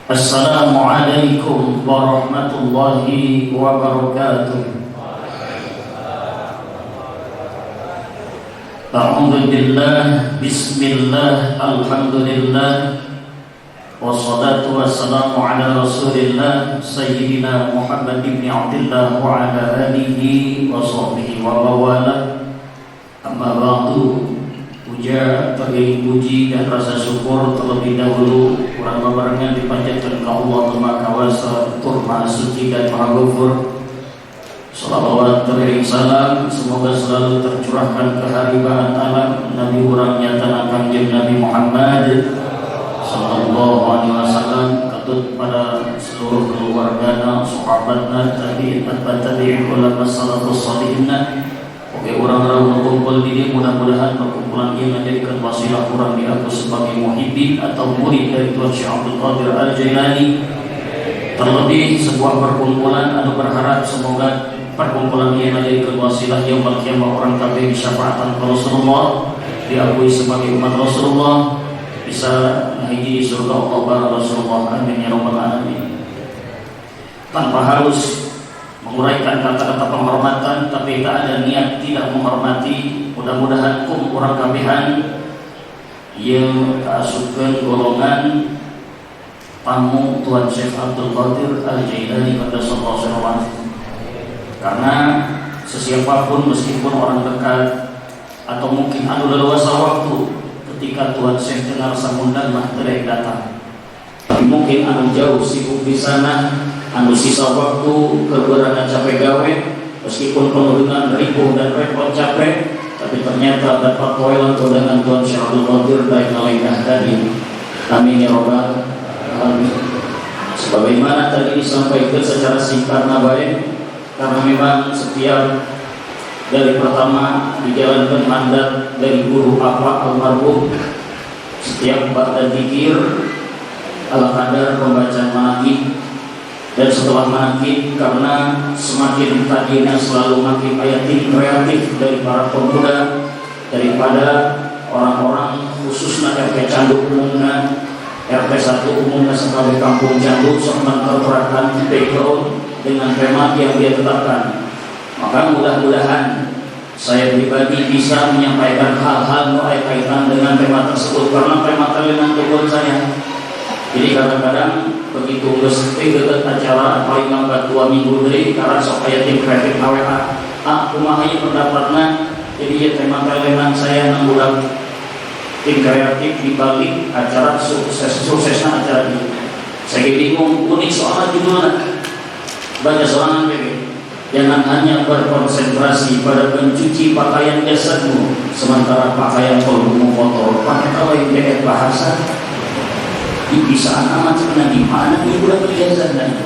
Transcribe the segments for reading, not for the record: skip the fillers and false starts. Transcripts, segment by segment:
Assalamualaikum warahmatullahi wabarakatuh. Alhamdulillah, bismillah, alhamdulillah, wassalatu wassalamu ala rasulillah Sayyidina Muhammad ibn Abdillah wa ala alihi wa sahbihi wa bawala. Amma ba'du. Puja, puji dan rasa syukur terlebih dahulu kurang barengan dipanjatkan ke Allah Maha Kawasa, Maha Suci dan Maha Ghafur. Salawat beriring salam semoga selalu tercurahkan keharibaan alam Nabi urangnya tanah kanjeng Nabi Muhammad sallallahu alaihi wasallam, ketut pada seluruh keluargana, sahabatna, tabi'in, tabi'in, ulama salafus salihina. Oke, orang-orang berkumpul ini mudah-mudahan perkumpulan ini menjadikan wasilah kurang di aku sebagai muhibbin atau murid dari Tuan Syekh Abdul Qadir Al-Jailani. Terlebih sebuah perkumpulan anu berharap semoga perkumpulan ini menjadikan wasilah yaumul qiyamah orang kafir syafaatan Rasulullah, diakui sebagai umat Rasulullah, bisa menghiji surga Allah bareng Rasulullah. Amin ya rabbal alamin. Tanpa harus menguraikan kata-kata penghormatan, tapi tak ada niat tidak menghormati. Mudah-mudahan orang kabihan yang keasukan golongan tamu Tuan Syekh Abdul Qadir Al-Jailani pada sallallahu alaihi. Karena sesiapapun meskipun orang dekat atau mungkin anu leluasa waktu ketika Tuan Syekh dengar sambutan mah teu datang. Tapi mungkin anu jauh sibuk di sana, anu sisa waktu keberangan capek gawe, meskipun penuh dengan ribu dan repot capek, tapi ternyata dapat toilet dengan Tuan Syekh Abdul Qadir baik nalaidah tadi. Amin ya rabbal alamin. Sebagaimana tadi disampaikan secara singkat baik, karena memang setiap dari pertama dijalankan mandat dari guru apa almarhum, setiap ba'da zikir ala kadar pembacaan manaqib. Dan setelah manaqib, karena semakin tadinya selalu makin ayatin kreatif dari para pemuda, daripada orang-orang khususnya RT Canduk umumnya, RT 1 umumnya sebagai kampung Canduk serta terperhatikan background dengan tema yang dia tetapkan. Maka mudah-mudahan saya pribadi bisa menyampaikan hal-hal yang kaitan dengan tema tersebut, karena tema kalian tukul saya. Jadi kadang-kadang begitu mesti dekat acara paling lambat 2 minggu dari karena sok aya tim kreatif AWA kumaha ieu pendapatna. Jadi ya tema kalian saya nanggulang tim kreatif di balik acara suksesnya acara ini. Saya bingung unik soal judulnya. Banyak sorangan bebe. Jangan hanya berkonsentrasi pada mencuci pakaian jasadmu sementara pakaian kalbumu kotor. Pakai tahu yang bahasa dipisah amat sebenarnya di mana ini udah biasa dan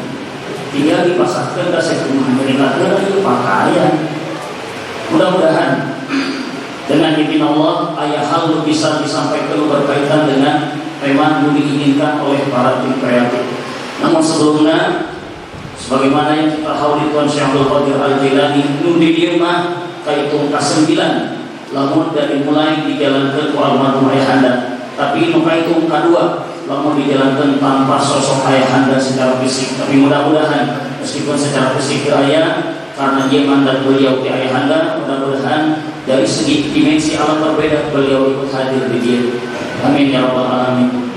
tinggal dipasangkan ke sekumah mereka itu pakaian. Mudah-mudahan dengan izin Allah ayah hal bisa disampaikan berkaitan dengan tema yang diinginkan oleh para tim kreatif. Namun sebelumnya, sebagaimana yang kita tahu di Tuan Syekh Abdul Qadir Al-Jailani nu di dieu mah kaitung ka-9 lamun dari mulai dijalankan ku almarhum ayahanda, tapi nu kaitung ka-2 lamun dijalankan tanpa sosok ayahanda secara fisik. Tapi mudah-mudahan meskipun secara fisik ayah, karena dia mandat beliau di ayahanda, mudah-mudahan dari segi dimensi alam berbeda beliau ikut hadir di dia. Amin ya rabbal alamin.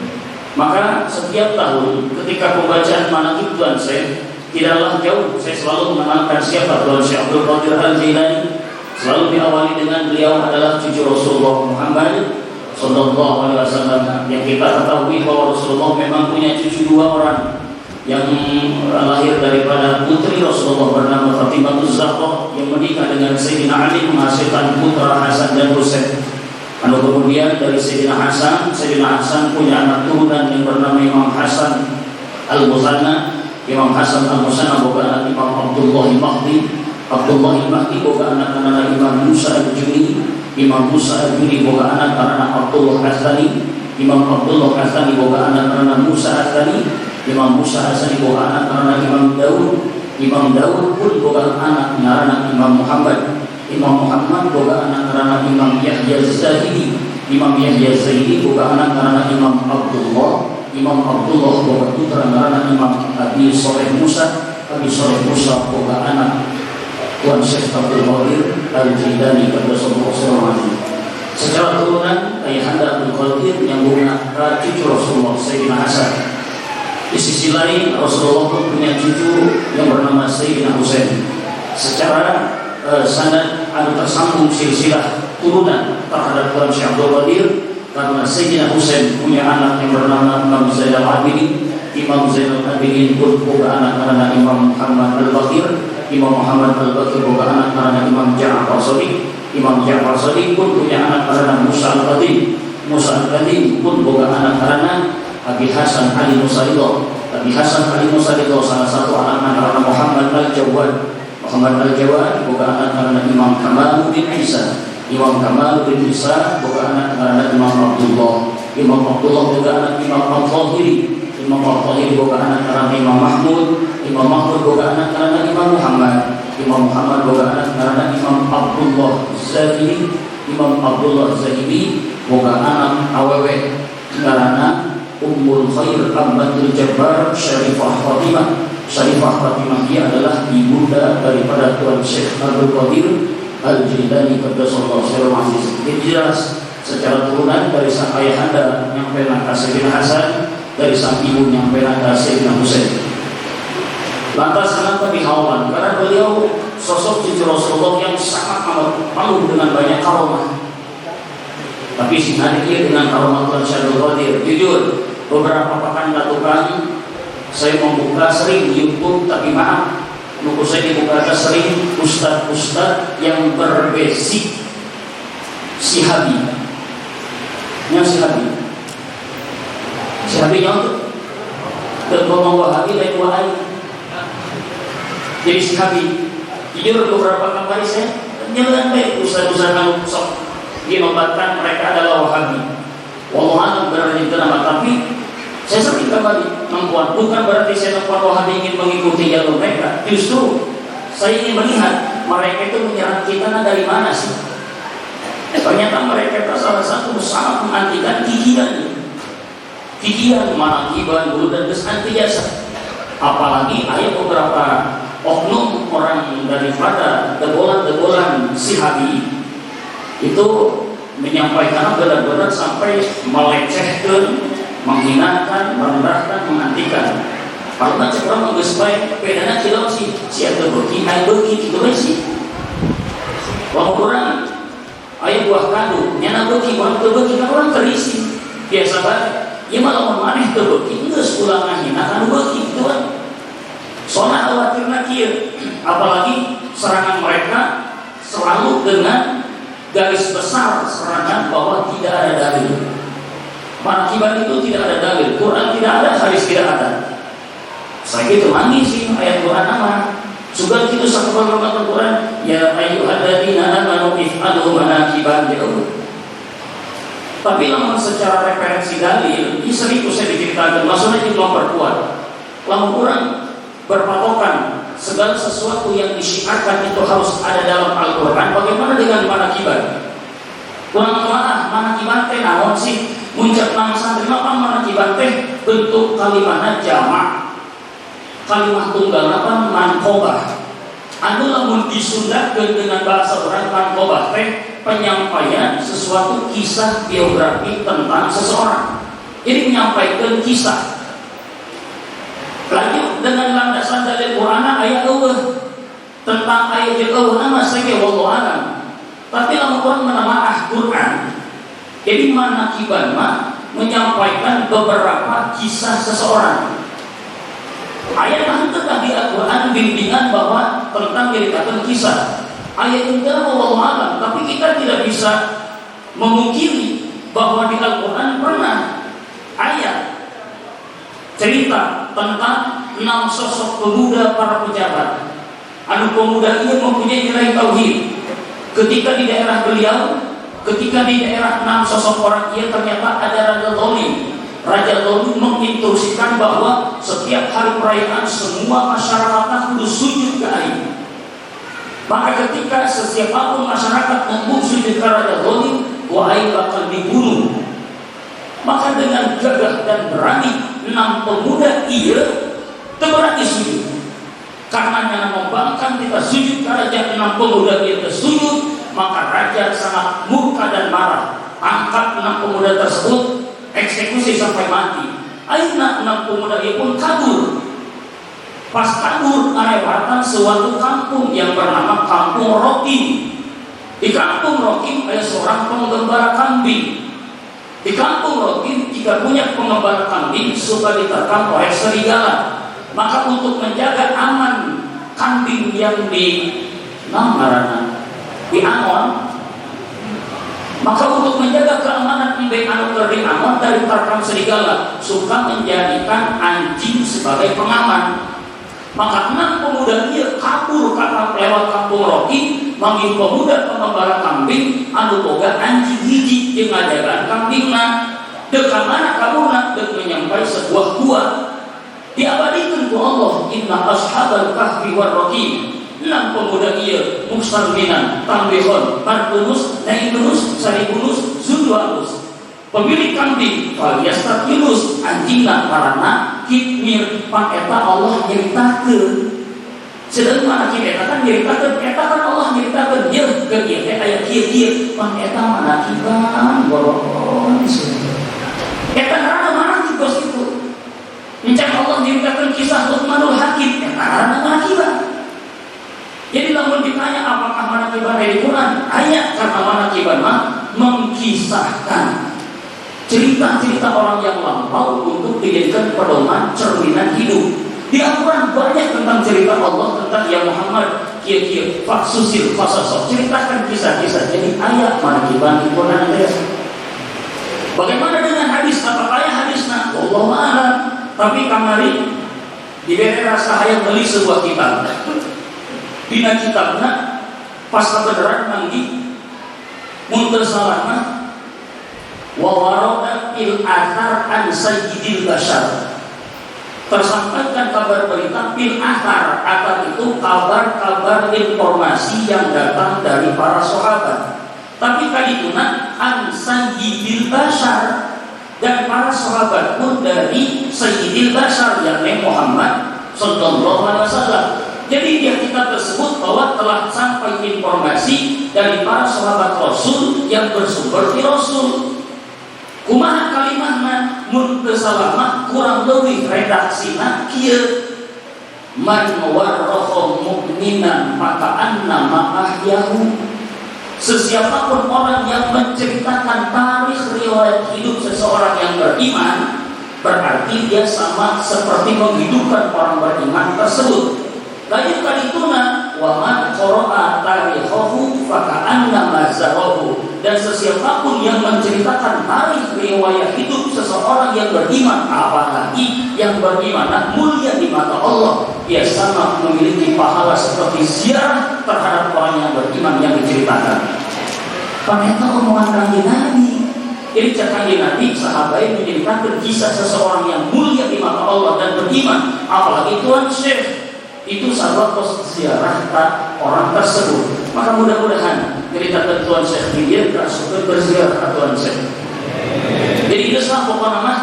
Maka setiap tahun ketika pembacaan manaqib Tuan Syekh tidaklah jauh, saya selalu mengenalkan siapa Tuan Syekh Abdul Qadir Al-Jailani. Selalu diawali dengan beliau adalah cucu Rasulullah Muhammad sallallahu alaihi wasallam. Yang kita ketahui bahwa Rasulullah memang punya cucu 2 orang yang lahir daripada putri Rasulullah bernama Fatimah Az-Zahra yang menikah dengan Sayyidina Ali menghasilkan putra Hasan dan Husain. Lalu kemudian dari Sayyidina Hasan punya anak turunan yang bernama Imam Hasan Al-Musanna. Imam Hasan Al-Musanna boga anak Imam Abdullah Al-Mahdi. Abdullah Al-Mahdi boga anak Imam Musa Al-Juni. Imam Musa Al-Juni boga anak Abdullah Al-Thani. Imam Abdullah Al-Thani boga anak Musa Al-Thani. Imam Musa Al-Thani boga anak Imam Daud. Imam Daud pun boga anak Imam Muhammad. Imam Muhammad boga anak Imam Yahya Az-Zahidi. Imam Yahya Az-Zahidi boga anak Imam Abdullah. Imam Abdullah boga putra ngaranna Imam Abi Soleh Musa. Abi Soleh Musa boga anak Tuan Syekh Abdul Qadir Al-Jilani qaddasallahu sirrahu. Secara turunan ayahanda Abdul Qadir yang punya cucu Rasulullah Sayyidina Hasan. Di sisi lain Rasulullah pun punya cucu yang bernama Sayyidina Husain. Secara sanad anu tersambung silsilah turunan terhadap Tuan Syekh Abdul Qadir karena Sayyidina Husain punya anak yang bernama Imam Zainal Abidin. Imam Zainal Abidin pun boga anak karena Imam Muhammad Al-Baqir. Imam Muhammad Al-Baqir boga anak karena Imam Ja'far Shadiq. Imam Ja'far Shadiq pun punya anak karena Musa Al-Qadim. Musa Al-Qadim pun boga anak karena Abi Hasan Ali Musa Ridho. Abi Hasan Ali Musa Ridho salah satu anak karena Muhammad Al-Jawad. Muhammad Al-Jawad boga anak karena Imam Kamal bin Isa. Imam Kamal bin Isa boga anak karena Imam Abdullah. Imam Abdullah boga anak Imam Al-Tahiri. Imam Al-Tahiri boga anak karena Imam Mahmud. Imam Mahmud boga anak karena Imam Muhammad. Imam Muhammad boga anak karena Imam Abdullah Zahiri. Imam Abdullah Zahiri boga anak awewe karena Ummul Khair Abdul Jabbar Syarifah Fatimah. Syarifah Fatimah dia adalah ibunda daripada Tuan Syekh Abdul Qadir Al-Jilani qaddasallahu sirrahu. Jadi jelas secara turunan dari sang ayahanda yang pernah Sayyidina Hasan, dari sang ibu yang pernah Sayyidina Husain. Lantas kenapa dihawan? Karena beliau sosok cucu Rasulullah yang sangat penuh dengan banyak karomah. Tapi si hadir dengan karomah Tuan Syekh Abdul Qadir. Jujur, beberapa pekan lalu saya membuka sering di YouTube, tapi maaf, buku saya dibuka sering ustadz-ustadz yang berbasic Syihabi. Yang Syihabi nyontok dan ngomong Wahabi lain Wahai. Jadi Syihabi, jujur beberapa kali saya jalan baik ustadz-ustadz yang sok dinobatkan mereka adalah Wahabi. Wallahualam berarti itu nama, tapi saya sering kembali membuat, bukan berarti saya membuat Wahabi ingin mengikuti jalur mereka. Justru saya ingin melihat mereka itu menyerang kita dari mana sih. Ternyata mereka itu salah satu sangat mengantikan kikian, manakiban, dulu dan anti jasa. Apalagi ada beberapa oknum orang daripada degolan Syihabi itu menyampaikan benar-benar sampai melecehkan, menghinakan, merendahkan, mengantikan. Kalau nak cakap orang baik, bedanya kilau sih, siapa beki, naik beki, itu sih. Kalau orang ayat buah kadu, nyana beki, orang terbeki, kan orang terisi. Biasa banget. Ya malah memaneh terbeki, enggak sepulang menghinakan beki, itu kan. Soalnya khawatir nakir, apalagi serangan mereka selalu dengan garis besar serangan bahwa tidak ada dalil. Manakiban itu tidak ada dalil, Quran tidak ada, hadis tidak ada. Saya itu nangis sih ayat Quran nama. Sudah itu satu kalimat Quran, ya ayyuhalladzina amanu if'alu manakiban jauh. Tapi namun secara referensi dalil, ini sering saya diceritakan, maksudnya itu memperkuat. Lamun Quran berpatokan segala sesuatu yang disyiarkan itu harus ada dalam Al-Quran. Bagaimana dengan manakiban? Kurang kemana manakiban teh naon sih? Muncak nama santri apa manakiban teh bentuk kalimatnya jamak. Kalimat tunggal apa mankobah. Anu lamun disundakeun dengan bahasa orang mankobah teh penyampaian sesuatu kisah biografi tentang seseorang. Jadi menyampaikan kisah. Lanjut dengan landasan dalil Quran ayat Allah tentang ayat Allah nama saya wallahu alam. Tapi lamun Quran menamaah Quran. Jadi manakiban menyampaikan beberapa kisah seseorang. Ayat itu tadi Al-Quran bimbingan bahwa tentang ceritakan kisah. Ayat itu wallahu alam. Tapi kita tidak bisa memungkiri bahwa di Al-Quran pernah ayat cerita tentang 6 sosok pemuda para pejabat. Anu pemuda ini mempunyai nilai tauhid. Ketika di daerah beliau, ketika di daerah 6 sosok orang dia ternyata ada Raja Zalim. Raja Zalim menginstruksikan bahwa setiap hari perayaan semua masyarakat harus sujud ke air. Maka ketika sesiapapun masyarakat membuat sujud ke Raja Zalim, air bakal dibunuh. Maka dengan gagah dan berani 6 pemuda ia berani sujud. Karena membangkang kita sujud ke raja, 6 pemuda ia tersujud. Maka raja sangat murka dan marah, angkat 6 pemuda tersebut, eksekusi sampai mati. Akhirnya 6 pemuda itu pun kabur. Pas kabur, melewati suatu kampung yang bernama Kampung Rokim. Di Kampung Rokim ada seorang penggembala kambing. Di Kampung Rokim jika punya penggembala kambing suka diterkam oleh serigala. Maka untuk menjaga aman kambing yang di Angon, maka untuk menjaga keamanan kambing di Angon dari terkam serigala, suka menjadikan anjing sebagai pengaman. Maka 6 pemuda dia kabur lewat Kampung Rokim, manggil pemuda penggembala kambing boga anjing hiji jeung ngajagaan kambingna. Dek ka mana kaburna? Dek menyampai sebuah gua. Diabadikan ku Allah, inna ashabal kahfi war raqim. 6 pemuda ieu mustarminan tambihon martunus nainus saribunus zudwanus. Pemilik kambing alias takilus anjingna karena kitmir paketa Allah nyeritakeun. Sedang mana kita kan nyeritakeun, eta kan Allah nyeritakeun jeung ke ieu teh aya kieu-kieu, paketa mana kiban boron. Eta karena mana kibos itu. Mencak Allah nyeritakeun kisah Luqmanul Hakim, eta karena mana kiban. Jadi lamun ditanya apakah mana kiban dari Quran, ayat karena mana kiban mah mengkisahkan cerita-cerita orang yang lampau untuk dijadikan pedoman cerminan hidup. Di Al-Quran banyak tentang cerita Allah, tentang ya Muhammad kia-kia faksusil fasasok, ceritakan kisah-kisah. Jadi ayat mana kiban di Quran ada. Bagaimana dengan hadis? Apakah hadisnya? Wallahu a'lam. Tapi kamari diberi rasa hayang beli sebuah kitab. Dina kitabna pas kebenaran manggi mundur salahna wa warada il athar an sayyidil bashar. Tersampaikan kabar berita bil athar itu kabar-kabar informasi yang datang dari para sahabat. Tapi kali itu an sayyidil bashar, dan para sahabat pun dari sayyidil bashar yakni Muhammad sallallahu alaihi wasallam. Jadi dia kita tersebut bahwa telah sampai informasi dari para sahabat Rasul yang bersumber di Rasul. Kumaha kalimahna mun teu salah kurang leuwih redaksina kieu man warrafa mu'minan maka annama ahyahu. Sesiapapun orang yang menceritakan tarikh riwayat hidup seseorang yang beriman, berarti dia sama seperti menghidupkan orang beriman tersebut. Lain kali tuna wa man qara'a tarikhahu faka'anna mazarahu. Dan sesiapapun yang menceritakan tarikh riwayat hidup seseorang yang beriman, apalagi yang beriman mulia di mata Allah, dia sama memiliki pahala seperti ziarah terhadap orang yang beriman yang diceritakan. Ternyata omongan kanjeng Nabi. Jadi kanjeng Nabi sahabat menceritakan kisah seseorang yang mulia di mata Allah dan beriman, apalagi Tuhan Syekh itu sahabat pos ziarah orang tersebut. Maka mudah-mudahan cerita Tuhan Syekh dia terus berziarah Tuhan Syekh. Jadi itu sah pokoknya mah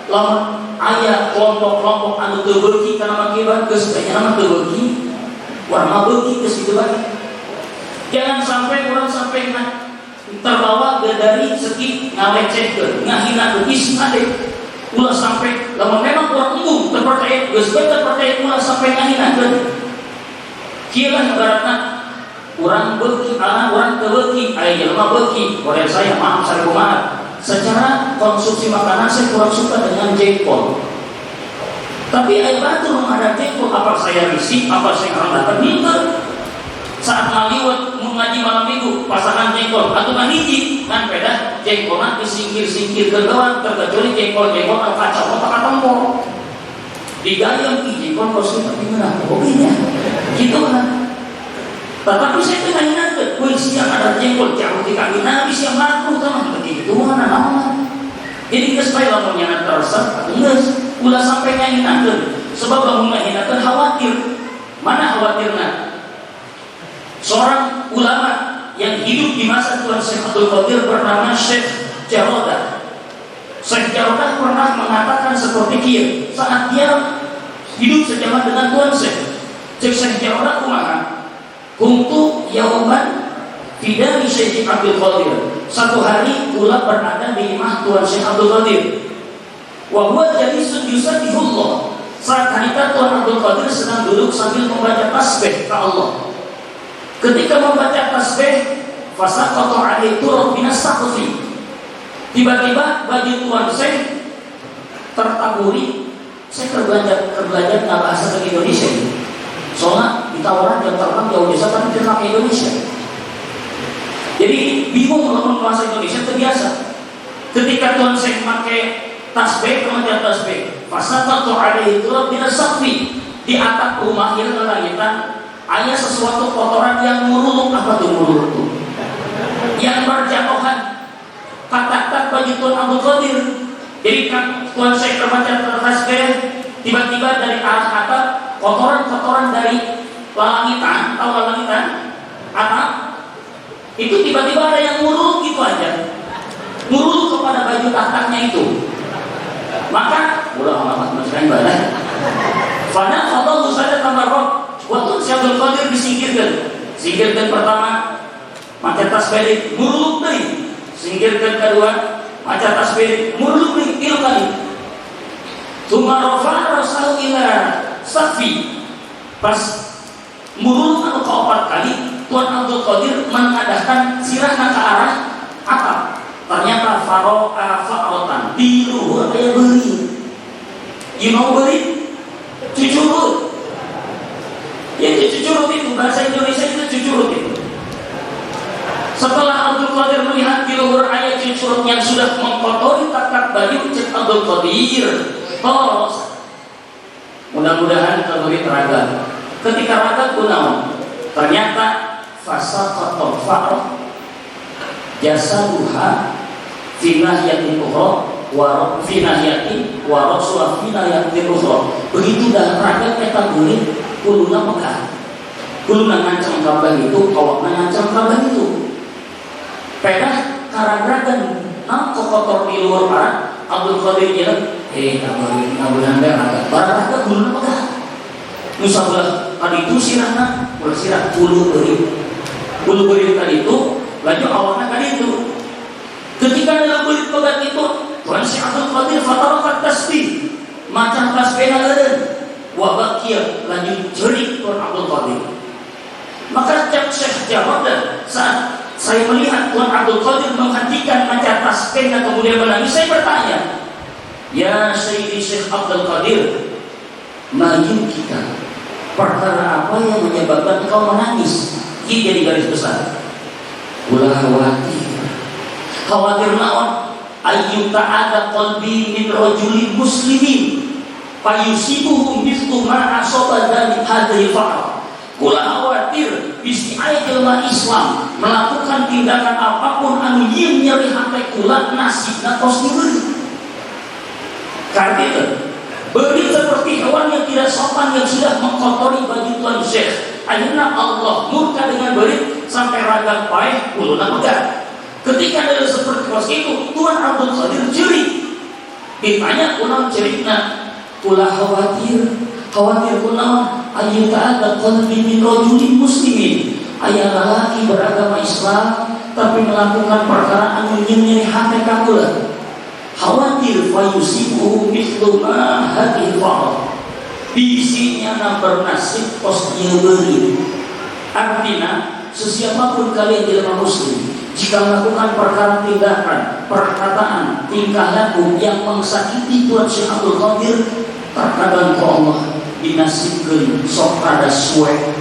lamun aya kelompok-kelompok anu teu beuki kana makiban geus aya nama teu beuki, warna beuki geus kitu bae. Jangan sampai orang sampai terbawa dari segi ngalecehkeun, ngahina isnade. Ulah sampai lamun memang orang umum terpercaya geus bae terpercaya ulah sampai ngahinakeun. Kieu lah ibaratna urang beuki, urang teu beuki, aya jelema beuki, goreng saya maaf sare kumaha. Secara konsumsi makanan saya kurang suka dengan jengkol. Tapi aya batur ada jengkol, apa saya risih, apa saya ngarangkeun hingga saat ngaliwat mengaji malam minggu pasangan jengkol atau hiji kan beda jengkolna disingkir-singkir kegawan terkecuali jengkol-jengkol anu kacau otak katompo digayam jengkol kosong tapi menang obinya gitu kan. Tetapi saya tanya kuih siang ada jengkol jauh di kaki Nabi siang makruh teman begitu mana nama. Jadi kesepaya lamunnya tersat geus ulah sampai ngahinakeun sebab lamun ngahinakeun khawatir. Mana khawatirna? Seorang ulama yang hidup di masa Tuhan Syekh Abdul Qadir bernama Syekh Jarodah. Syekh Jarodah pernah mengatakan seperti kia saat dia hidup sejaman dengan Tuan Syekh. Syekh Jarodah kumaha? Kuntu yauman fidari Syekh Abdul Qadir. Satu hari kula berada di imah Tuan Syekh Abdul Qadir. Wa huwa jalisun yusabihullah. Saat hanika Tuan Abdul Qadir sedang duduk sambil membaca tasbih ke Allah. Ketika membaca tasbih, fasaqata alaihi turab minas saqfi. Tiba-tiba baju Tuan Syekh tertaburi. Saya terbelajar nggak bahasa ke Indonesia. Soalnya ditawaran jam terbang jauh desa tapi dia pakai Indonesia. Jadi bingung ngomong bahasa Indonesia terbiasa. Ketika Tuan Syekh pakai tasbih, kemudian tasbih, fasaqatu alaihi turab minas saqfi. Di atap rumah yang kelangitan ada sesuatu kotoran yang muruluk. Apa tuh muruluk tuh? Yang berjatuhan. Kata-kata bagi Tuan Abdul Qadir. Jadi kan Tuan Syekh terbaca tasbih, tiba-tiba dari arah atap kotoran-kotoran dari lalangitan, tahu lalangitan? Atap itu tiba-tiba ada yang muruluk gitu aja. Muruluk kepada baju tahtanya itu. Maka udah amat masukkan badan. Fana Allah saja tambah roh. Waktu Syekh Abdul Qadir disingkirkan pertama, maca tasbih muruluk deui. Singkirkan kedua, maca tasbih muruluk deui 3 kali. Tsumma rafa'a rasahu ila safi. Pas muruluk anu ka 4 kali, Tuan Abdul Qadir mengadahkan sirahna ke arah atap. Ternyata fa'rotan di luhur aya beuri. You know beuri? Cucurut. Ya cucurut itu bahasa Indonesia itu cucurut itu. Setelah Abdul Qadir melihat di luhur aya cucurut yang sudah mengkotori takat baju cek Abdul Qadir, tos. Mudah-mudahan terberi teraga. Ketika raga kunaon? Ternyata fasaqatul fa'rah jasaduha fi nahyatin ukhra wa fi nahyatin wa rasul fi nahyatin ukhra. Begitu dah raga eta beuri kuluna megah. Kuluna ngancam kabah itu, awakna ngancam kabah itu. Pedah karagagan kotor di luar parat. Abdul Qadir bilang, ngabulan teh raga. Raga kuluna megah. Nu sabelah tadi itu sirahna, ulah sirah bulu beuri tadi itu, laju awakna tadi itu. Ketika dalam beuri pegat itu, Tuan Syekh Abdul Qadir fatarakat tasbih, macam tasbih eureun. Wa baqiya lanjut jerik Tuan Abdul Qadir. Maka Syekh Jarodah saat saya melihat Tuan Abdul Qadir menghentikan maca tasbih dan kemudian menangis, saya bertanya, ya Sayyidi Syekh Abdul Qadir, maju kita, perkara apa yang menyebabkan engkau menangis? Ini jadi garis besar. Ulah khawatir naon? Ayyuta ada qalbi min rajulin muslimin fayusibuhu mithlu ma asaba dzalik hadhihi fa'al. Kula khawatir bisi aya jelema Islam melakukan tindakan apapun anu yin nyeri hate kula nasibna tos diberi. Karena itu beuri seperti hewan yang tidak sopan yang sudah mengkotori baju Tuan Syekh. Akhirnya Allah murka dengan beuri sampai raga paeh kuluna megah. Ketika ada seperti itu, Tuan Abdul Qadir jerit. Ditanya kunaon cerita? Kula khawatir kunaon? Ayyuta ada qalbi min rajulin muslimin. Aya lalaki beragama Islam tapi melakukan perkara anu nyeri hate ka kula. Khawatir fayusibuhu mithlu ma hadhihi fa'al. Bisinya na bernasib pos ieu beuri. Artinya sesiapapun kalian jelema muslim, jika melakukan perkara tindakan, perkataan, tingkah laku yang mengsakiti Tuan Syekh Abdul Qadir, terkadang ke Allah dinasibkeun sok rada suwe.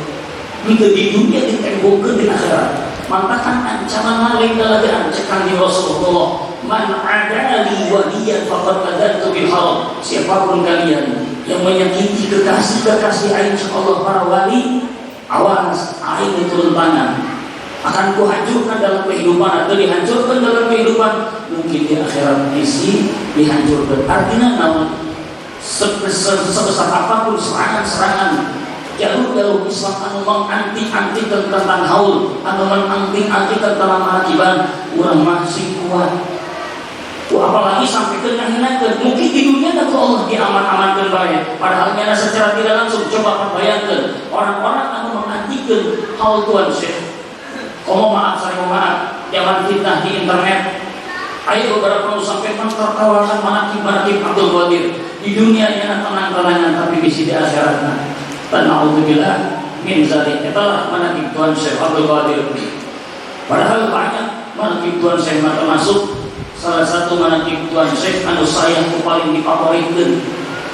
Mika di dunia ditembokkeun di akhirat. Mantakan ancaman lain dalagaan cekan di Rasulullah, man adali waliyan faqad adantu bil haram. Siapapun kalian yang menyakiti kekasih aing Allah para wali, awas aing turun tangan. Akan kuhancurkan dalam kehidupan atau dihancurkan dalam kehidupan, mungkin di akhirat isi dihancurkan. Artinya namun sebesar apapun serangan jalur Islam anu menganti-anti tentang haul, anu menganti-anti tentang kewajiban, urang masih kuat. apalagi sampai ke ngahinakeun. Mungkin di dunia kan Allah diaman-amankan baik. Padahal nyana secara tidak langsung coba bayangkan orang-orang yang mengantikan hal Tuhan Syekh. Komo maaf, saya maaf. Zaman fitnah di internet. Ayo beberapa nu sampai mentertawakan manakib Abdul Qadir. Di dunia nyana tenang-tenangan tapi di akhiratna. Tana'udzubillah min zalik. Itulah manakib Tuhan Syekh Abdul Qadir. Padahal banyak manakib Tuhan Syekh termasuk salah satu manakib Tuhan Syekh anu saya paling difavoritkan.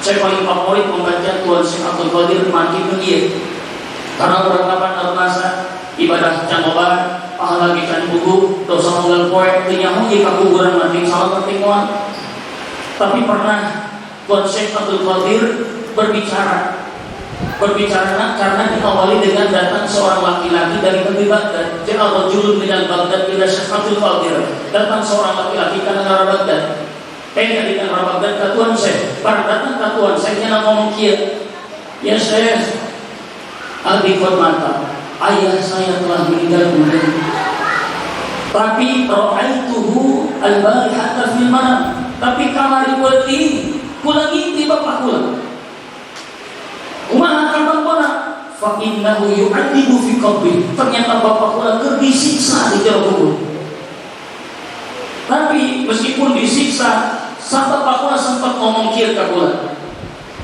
Saya paling favorit membaca Tuhan Syekh Abdul Qadir manakib ieu. Karena beranggapan al-masa ibadah cangoban, pahala kita buku, dosa munggal poe teu nyaho ieu kakuburan manakib salat pertemuan. Tapi pernah Tuhan Syekh Abdul Qadir berbicara karena diawali dengan datang seorang laki-laki dari negeri Baghdad. Ja'a rajulun minal Baghdad ila Syekh Abdul Qadir. Datang seorang laki-laki ke negara Baghdad. Dari negara Baghdad ke Tuhan Syekh. Pada datang ke Tuhan Syekh nya ngomong kieu. Ya Syekh, abi mata. Ayah saya telah meninggal dunia. Tapi ra'aituhu al-barihata fil manam. Tapi kamari peuting kula ngimpi bapak kula. Kumaha kabarna fa innahu yu'adibu fi qabri. Ternyata bapak kula keur disiksa di jero kubur. Tapi meskipun disiksa, bapak kula sempat ngomong kieu ka kula.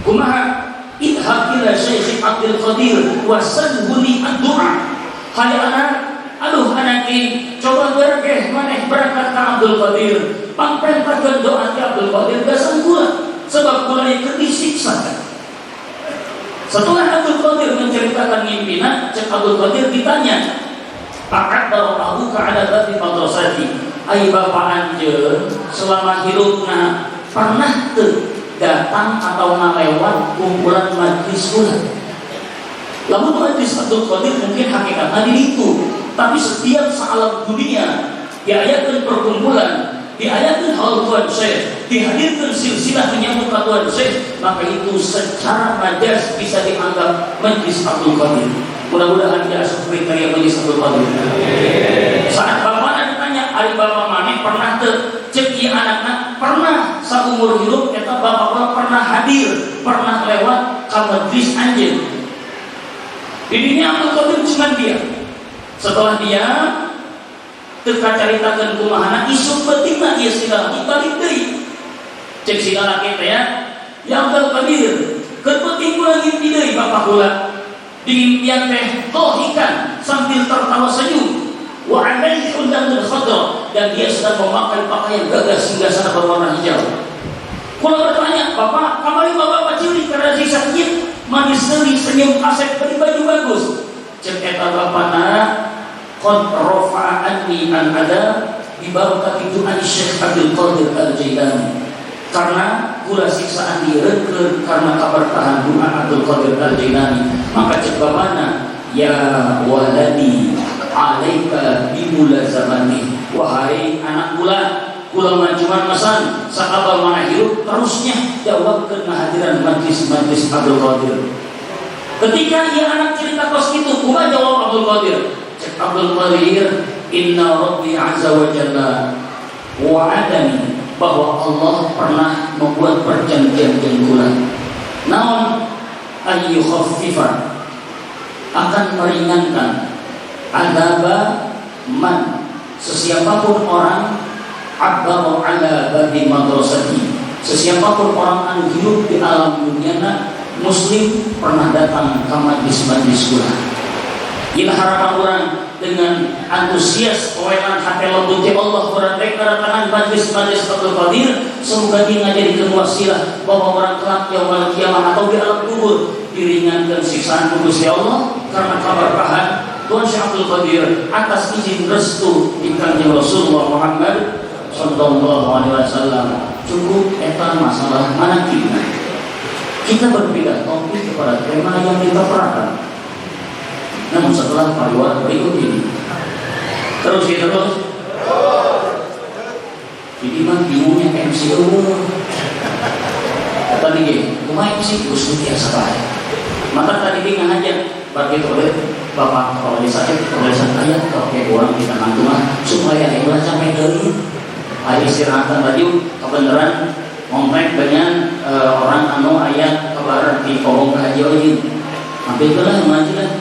Kumaha idhab ila Syekh Abdul Qadir wa salhuni ad-du'a. Hai anak, aduh anak ini coba berkeh maneh berangkat ka Abdul Qadir. Pangpentakeun doa ti Abdul Qadir gasan kula sebab kula ieu disiksa. Setelah Abdul Qadir menceritakan mimpinya, Syekh Abdul Qadir ditanya, "Pakat barokahu keada babi madrasati." Ai bapak anjeun selama hidupna pernah datang atau ngalewat kumpulan majlis ulah. Lamun majlis Abdul Qadir mungkin hakikatnya di itu, tapi setiap sealam dunia diayakan perkumpulan, diayakan hal Tuhan Syekh, dihadirkan silsilah menyambut Tuhan Syekh, maka itu secara majas bisa dianggap majlis Abdul Qadir. Mudah-mudahan dia asup kriteria majlis Abdul Qadir. Saat bapak ditanya, ari bapak maneh pernah cek ieu anakna pernah saumur hidup eta bapak pernah hadir, pernah lewat ka majlis anjeun. Di dunia Abdul Qadir cuma dia. Setelah dia teka caritakeun kumahana isuk pentingna ieu sila dibalik deui. Cek sila laki teh ya Abdul Qadir, keur penting kula ngimpi deui bapak kula. Di impian teh dohikan sambil tertawa senyum. Wa alaihi hundatul khadra, dan dia sedang memakai pakaian gagah singgasana berwarna hijau. Kula bertanya, "Bapak, kamari bapak ciri karena siksa kieu, manis deui senyum asep beri baju bagus." Cek eta bapana qad rafa'ani an ada bi barakati du'a Syekh Abdul Qadir Al-Jailani. Karena kula siksaan direukeun karena kaberkahan doa Abdul Qadir Al-Jailani, maka cek bapana, "Ya waladi alaika bimulazamati." Wahai anak kula majuan mesan sahabat mana hidup terusnya jawabkeun kehadiran majlis Abdul Qadir. Ketika ia anak cerita kos itu, kumaha jawab Abdul Qadir? Cek Abdul Qadir, "Inna Rabbi azza wa jalla wa'adani," bahwa Allah pernah membuat perjanjian dengan kula. Naon ayyukhaffifa, akan meringankan adaba man, sesiapapun orang abbaru ala babi madrasati, sesiapapun orang anu hidup di alam dunia muslim pernah datang ke majlis kula. Ieu harapan orang dengan antusias poelan hati lembut Allah berandai kedatangan majlis Abdul Qadir, semoga dia ngajadikeun wasilah bahwa orang kelak yaumul kiamah atau di alam kubur diringankan siksaan Gusti Allah karena kabarkahan Tuhan Syekh Abdul Qadir atas izin restu di Kanjeng Rasulullah Muhammad sallallahu alaihi wasallam. Cukup eta masalah manakib. Kita berpindah topik kepada tema yang kita perhatikan. Namun setelah pariwara berikut ini terus. Jadi mah bingungnya MC tadi kumaha MC Gusti biasa bae. Maka tadi dia ngajak bagi oleh Bapak kalau saya ayat kalau kayak orang kita nanti mah supaya ibadah sampai deui. istirahat baju kebenaran ngomprek dengan orang anu ayat kabar di kolom kaji ojin tapi itulah ngaji lah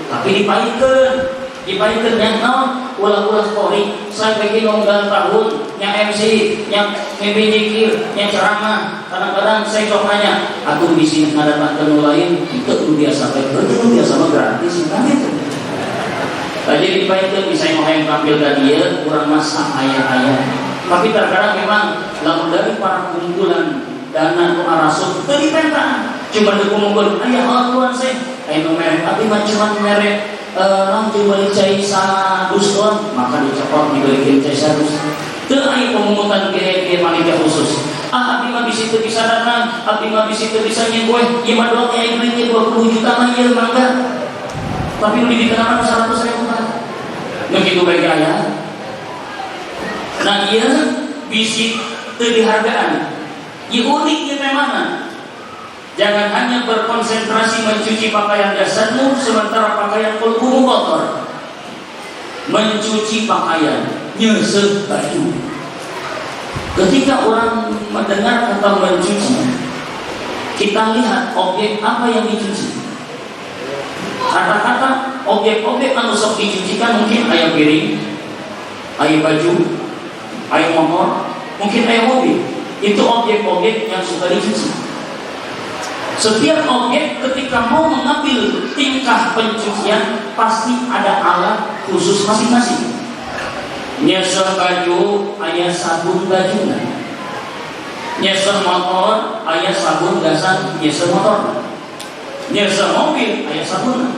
tapi dipaitkan yang naon ulah-ulah story saya bikin unggal tahun yang MC yang ngebijikir yang ceramah kadang-kadang saya sok nanya aku bisa ngadatangkan lain itu biasa mah gratis kan itu jadi dipaitkan bisa yang tampil ke dia kurang masak ayat-ayat tapi terkadang memang lalu dari para kumpulan dana tu arasuk tadi pentan cuma dikumpul ayah Tuhan saya ayo merek tapi cuma merek lanjut balik cai sadus doang maka dicopot dibalikin cai sadus itu ayo pemungutan ke panitia khusus abdi mah bisa itu bisa datang abdi mah bisa itu bisa nyenggoy iya mah doang kayak duitnya 20 juta mah iya mangga tapi udah dikenakan 100.000 kan begitu baik ayah nah iya bisi dihargaan iya uniknya memang jangan hanya berkonsentrasi mencuci pakaian jasadmu sementara pakaian kulbumu kotor. Mencuci pakaian, nyesel baju. Ketika orang mendengar kata mencuci, kita lihat objek apa yang dicuci. Kata-kata objek-objek anu sok dicucikan mungkin aya piring, aya baju, aya motor, mungkin aya mobil. Itu objek-objek yang suka dicuci. Setiap objek ketika mau mengambil tingkah pencucian pasti ada alat khusus masing-masing. Nyesel baju, aya sabun bajuna. Nyesel motor, aya sabun gasan nyesel motor. Nyesel mobil, aya sabun.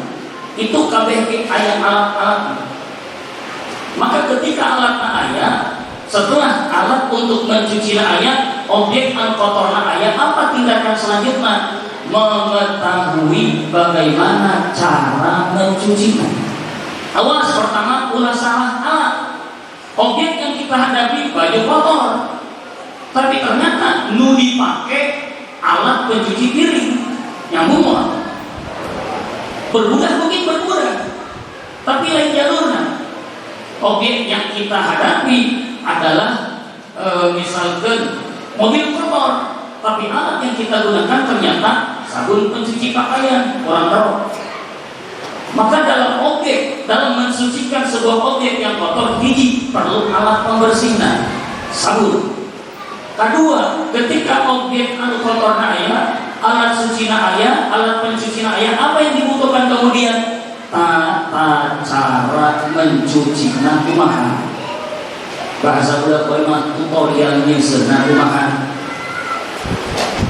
Itu kabeh aya alat-alat. Maka ketika alatna aya, setelah alat untuk mencuci aya, objek anu kotorna aya, apa tindakan selanjutnya? Mengetahui bagaimana cara mencucinya. Awas pertama ulah salah alat. Objek yang kita hadapi baju kotor, tapi ternyata nu dipakai alat pencuci piring yang muat. Berbudak mungkin berbudak, tapi lain jalurnya. Objek yang kita hadapi adalah misalkan mobil kotor, tapi alat yang kita gunakan ternyata sabun pencuci pakaian, orang tahu. Maka dalam mensucikan sebuah objek yang kotor, hiji perlu alat pembersihnya, sabun. Kedua, ketika objek anu kotor aya, alat suci aya, alat pencuci aya, apa yang dibutuhkan kemudian? Tata cara mencuci kumaha. Bahasa udah mah tutorial nyeuseuna kumaha.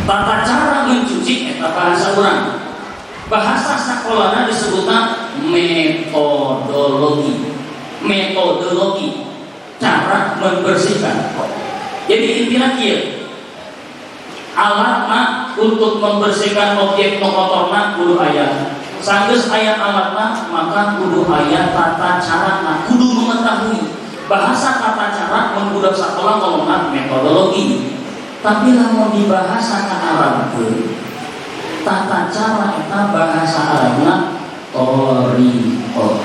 Tata cara mencuci eta bahasa urang. Bahasa sakolana disebutna metodologi cara membersihkan. Jadi intinya kieu. Alatna untuk membersihkan objek kotorna kudu aya. Sanggeus aya alatna maka kudu aya tata carana, kudu mengetahui. Bahasa tata cara membudak sakola ngomongna metodologi. Tapi lamun dibahasakan Arabkeun tata cara eta bahasa Arabna thoriqah.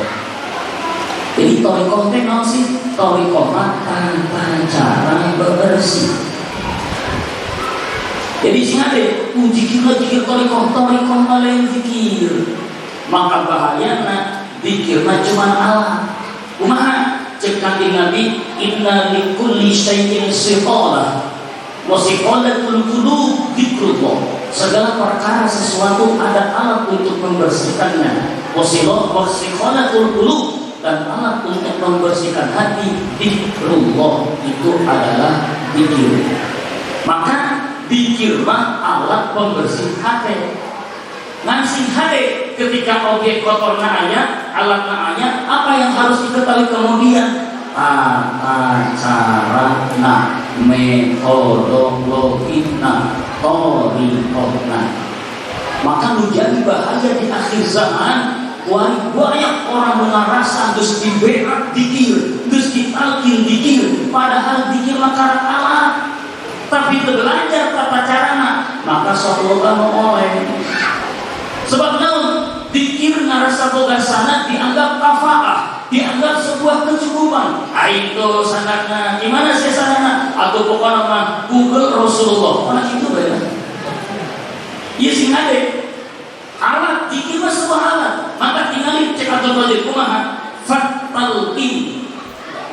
Jadi thoriqah teh naon sih? Thoriqah tata cara bebersih. Jadi sing ade zikir thoriqah lain zikir. Maka bahayana zikirna cuma alat. Kumaha? Cek Kanjeng Nabi, inna likulli syai'in siqalah. Wasiqalatul qulub dzikrullah. Segala perkara sesuatu ada alat untuk membersihkannya. Wasiqalatul qulub, dan alat untuk membersihkan hati dzikrullah itu adalah zikir. Maka zikirlah alat pembersih hati. Ngasih hati ketika objek kotorna aya, alatna aya, apa yang harus diketahui kemudian? Tata carana, metodologina, thoriqahna. Maka menjadi bahaya di akhir zaman. Banyak orang mengarasa geus dibeak dikir, geus ditalkin dikir, padahal dikir makara alat. Tapi belajar tata carana, maka sok loba oleh. Sebab naon? Dikir ngarasa boga sanad dianggap kafaah, dianggap sebuah kecukupan. surupan itu sanadna gimana sih sanadna atau pokoknya mah Google Rasulullah mana itu beda iya sih ngade alat dikir mah sebuah alat maka tinggalin cek atau balik kumaha fatalqin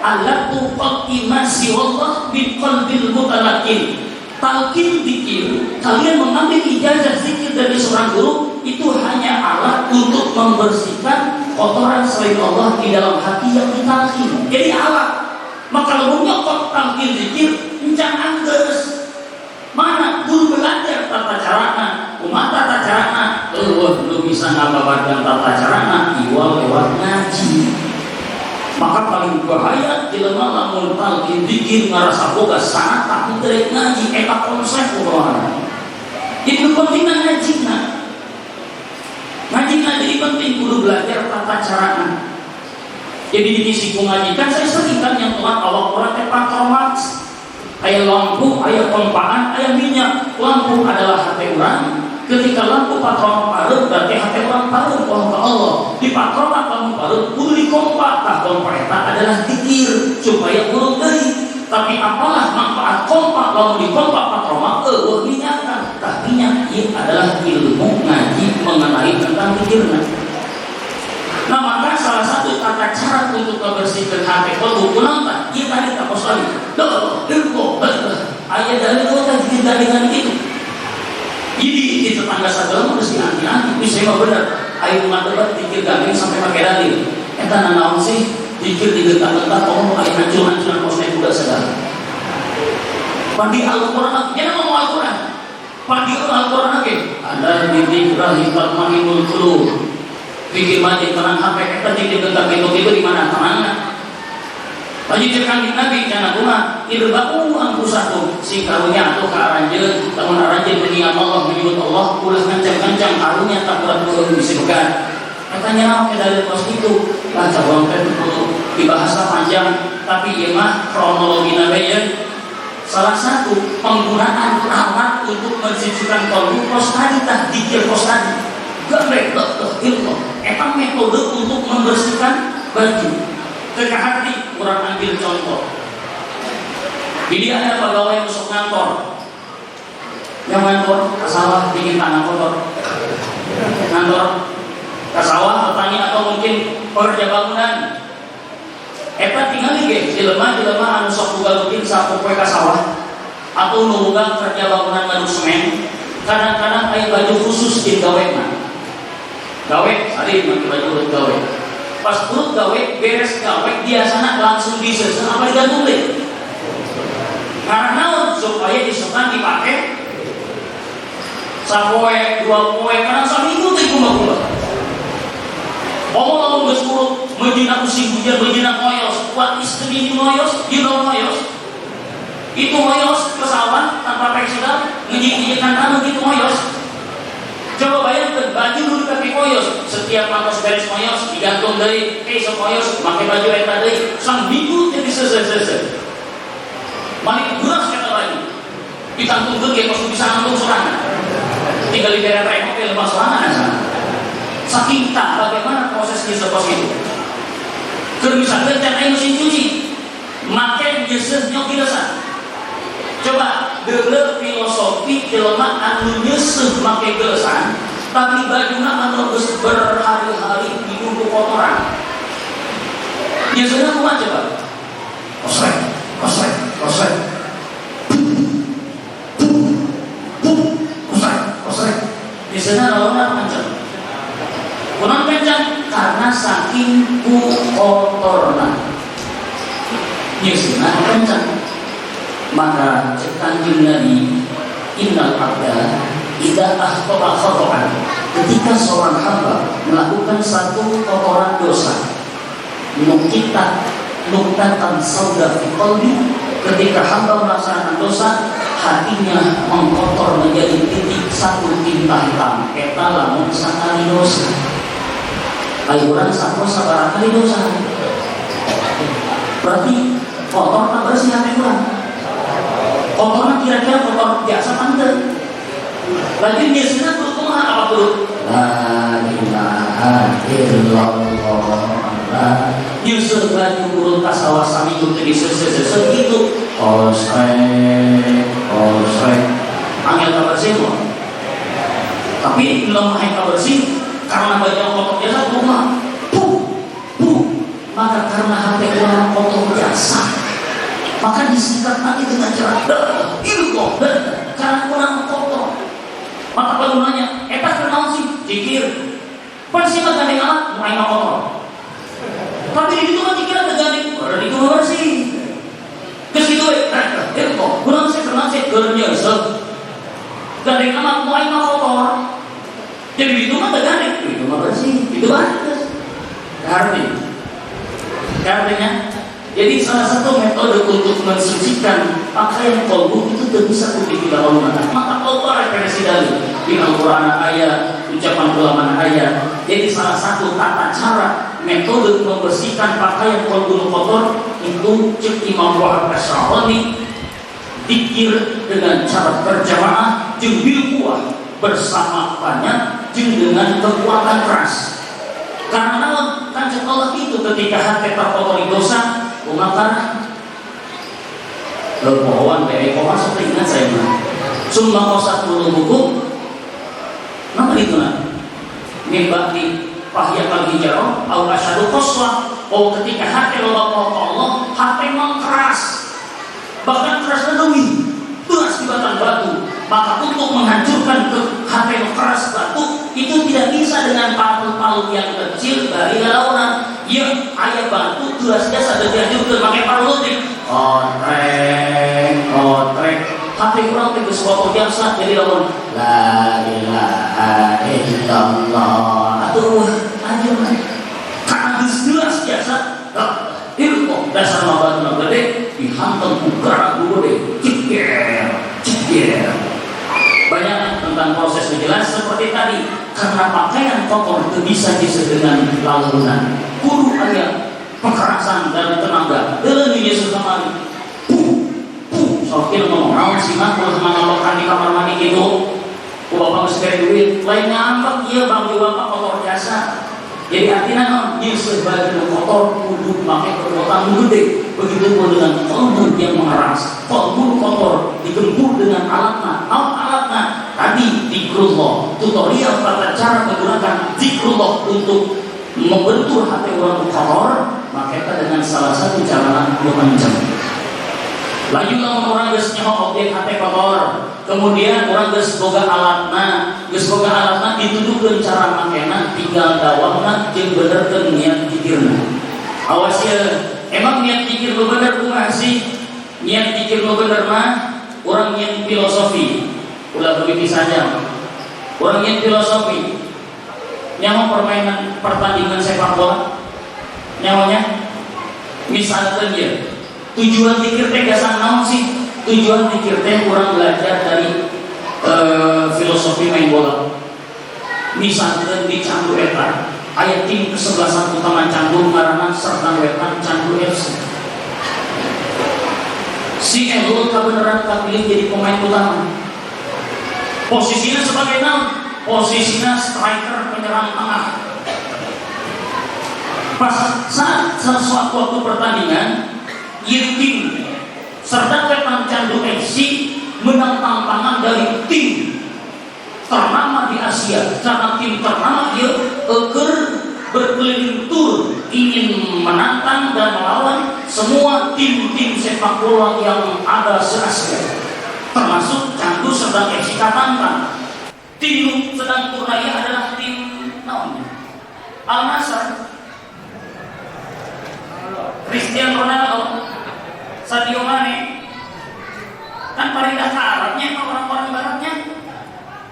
alat tuqimasi wallah bi qalbil mutalakin talqin dikir kalian mengambil ijazah zikir dari seorang guru itu hanya alat untuk membersihkan kotoran selain Allah di dalam hati yang ditalqin. Jadi alat. Maka kalau nyokot talqin zikir, encang anggeus. Mana guru belajar tata carana, umat tata carana, lu bisa ngababarkan tata carana, iwal lewat ngaji. Maka paling bahaya jelema lamun talqin zikir ngarasa boga sangat takut dari ngaji eta konsep urang. Itu pentingna ngajina. Ngaji jadi penting, kudu belajar tata carana. Jadi di sisi ngaji kan saya sering kan yang tuan awak orang patromat, ayah lampu, ayah kompaan, ayah minyak. Lampu adalah hati orang. Ketika lampu patromat parut berarti hati orang parut ke Allah. Di patromat lampu parut kudu dikompak. Tah kompak eta adalah zikir supaya urung deui. Tapi apalah manfaat kompak lalu dikompak patromat minyakan. Tah minyak ini adalah ilmu ngaji mengenai tentang pikirnya. Nah maka salah satu tata cara untuk membersihkan hati kalau kunanta kita tadi tak posali ilmu ayat dari kota kita dengan itu. Jadi di tetangga saudara mesti hati-hati. Bisa mah benar. Ayo mantap pikir gandeng sampai pakai dalil. Eta nanaon sih pikir digetah-getah oh ayo hancur-hancuran posnya juga sadar. Pandi Al-Quran, jangan ngomong Al-Quran. Pandi Al-Quran lagi. Ada di rahimah mahimul qulub. Pikir mati tenang sampai kita digetah itu di mana tenangnya. Bagi cerkan di Nabi karena rumah irba'u anfusakum si karunya atau kearanjeun tahun aranjeun mengingat Allah menyebut Allah ulah ngancang-ngancang karunya tak berat disebutkan. Katanya apa dari pos itu baca bangkai itu dibahasa panjang tapi ya mah kronologi nabinya salah satu penggunaan alat untuk mensucikan kalbu pos tadi tak dikir pos tadi gak ilmu emang metode untuk membersihkan baju ke hati kurang ambil contoh jadi ada pegawai yang masuk kantor yang kantor sawah dingin tanah kotor kantor ke sawah petani atau mungkin pekerja bangunan eta tinggal ge jelema anu sok boga rutin sapoe ka sawah atau nu boga kerja bangunan ngaduk semen kadang-kadang aya baju khusus di gawena gawe hari make baju urut gawe pas urut gawe beres gawe biasana langsung diseuseuh apa digantung deui karena supaya disukan dipakai sapoe dua poe kadang saminggu teh kumaha lalu geus urut menjina using hujan menjina ngoyos kuat istri di ngoyos di ngoyos itu ngoyos pesawat tanpa presiden ngejik-njikan tanah gitu ngoyos coba bayangkan baju dulu pakai ngoyos setiap mangkos beres ngoyos digantung dari esok ngoyos pakai baju eta deui sang minggu jadi sese balik beras kata baju ditangtung ge pas bisa nangtung sorangan tinggal di daerah remok ke lepas sorangan sana saking tak bagaimana prosesnya seperti itu. Kalau misalnya jangan mesin cuci, makai nyeseh nyok dirasa. Coba dulu filosofi jelema anu nyeseh makai gelesan, tapi bajunya anu geus berhari-hari hidup kotoran. Nyesehna kumaha coba? Kosek. Nyesehna lawan macam kurang kencang karena saking kotorna nyesuna kencang maka Kanjeng Nabi innal abda idza akhta'a khata'an ketika seorang hamba melakukan satu kotoran dosa nuktatan sauda fi qalbi ketika hamba melaksanakan dosa hatinya mengkotor menjadi titik satu tinta hitam eta lamun sakali dosa ayo orang satu sabar kali dosa berarti kotor tak bersih hati orang kotornya kira-kira kotor biasa pantai lagi biasanya berkumaha apa tuh la ilaha illallah nyusul baju urut bekas kawasan itu jadi sese gitu. Osrek. Angel kabar sih loh. Tapi belum main kabar sih karena banyak kotor jasa rumah. Maka karena hati orang kotor jasa, maka disikat nanti dengan cara ilmu karena kurang kotor. Maka kalau nanya, eta kenal sih pikir pasti mah gandeng alat main kotor. Tapi di situ kan dikira tergandeng berarti itu bersih. Terus itu ilmu kurang sih kenal sih kerja gandeng alat main kotor. Jadi itu mah tergandeng itu mah bersih itu bagus. Karena jadi salah satu metode untuk mensucikan pakaian kolbu itu tidak bisa dibilang Allah. Maka Allah referensi dari di Al-Quran ayat, ucapan ulama ayat. Jadi salah satu tata cara metode membersihkan pakaian kolbu kotor itu cek Imam Wahab Asy'arani dikir dengan cara berjamaah jeung bil kuah bersama banyak jeung dengan kekuatan keras. Karena kanjeng Allah itu ketika hati terkotori dosa, maka pohon dari pohon seperti ingat saya mah. Summa qasat qulubukum. Nama itu nah. Mimba di pahya al-hijarah au asyadu qaswa. Oh ketika hati Allah, hati memang keras. Bahkan keras demi keras di batang batu. Maka untuk menghancurkan hati yang keras batu itu tidak bisa dengan palu-palu yang kecil dari galaunan yang ayah batu jelas biasa dan dihancurkan pakai palu lutrik. Otrek hati kurang tiga sebuah biasa jadi lawan la ilaha illallah. Aduh anjir karena jelas biasa ilmu dasar batu gede dihantam ukara gede ceker. Banyak tentang proses menjelas seperti tadi karena pakaian kotor itu bisa disebut dengan lalunan kudu ayat kekerasan dan tenaga dalam Yesus sama sokin ngomong naon sih mah kalau mengalokkan di kamar mandi gitu bapak mesti duit lainnya apa iya bang bapak kotor jasa jadi artinya non Yesus sebagai kotor kudu pakai perbuatan gede begitu pun dengan kolbu yang mengeras kolbu kotor digempur dengan alatnya tadi zikrullah tutorial tata cara menggunakan zikrullah untuk membentur hati orang kotor maka dengan salah satu cara memanjang lagi orang geus nyaho objek hati kotor kemudian orang geus boga alatna dituduhkeun cara makena tinggal dawamna jeung benerkeun niat pikirna awas ya emang niat pikir lu bener kumaha sih niat pikir lu bener mah orang niat filosofi ulah begitu saja orang niat filosofi nyaho permainan pertandingan sepak bola nyawanya misalkan ya tujuan pikir teh gasang naon sih tujuan pikir teh orang belajar dari filosofi main bola misalkan di Candu Eta ayat tim kesebelasan utama Candu Marana serta Wetan Candu FC si Elul kebenaran terpilih jadi pemain utama posisinya sebagai naon posisinya striker penyerang tengah pas saat sesuatu waktu pertandingan tim serta Wetan Candu FC menang tantangan dari tim ternama di Asia karena tim ternama dia berkeliling tur ingin menantang dan melawan semua tim-tim sepak bola yang ada se-Asia termasuk Candu sedang FC Katangkan tim sedang turnaya adalah tim Al-Nassr Cristiano Ronaldo Sadio Mane kan parindah ke Arabnya orang-orang baratnya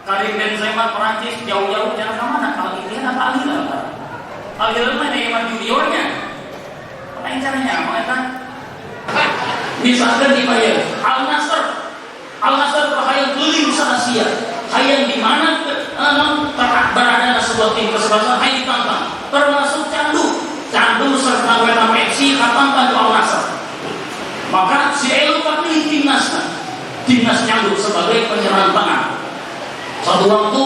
Karim Benzema Perancis jauh-jauh jangan kemana kalau itu kan Al-Hilal mah Neymar juniornya apa yang caranya apa misalkan di bayar Al-Nassr hayang keliling se-Asia hayang di mana berada sebuah tim kesebelasan hayang ditantang termasuk Candu serta Wetan FC katangkan Al-Nassr maka si Elu pilih timnas Candu sebagai penyerang tengah satu waktu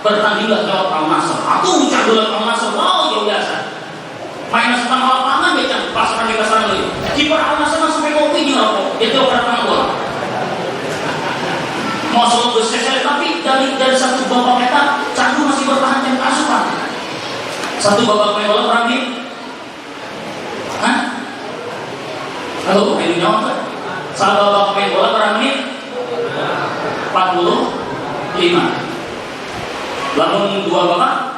bertandinglah lewat Al-Nassr aku Candu lewat Al-Nassr wow jauh biasa main setengah lapangan aja kan pasaran di pasaran lagi. Kiper anak sama sampai kopi juga rokok. Itu orang tangan bola. Masuk ke sesel tapi dari satu babak eta Candu masih bertahan dan asupan. Satu babak main bola berapa menit? Hah? Halo, ini nyawa kan? Satu babak main bola berapa menit? 45. Lalu dua babak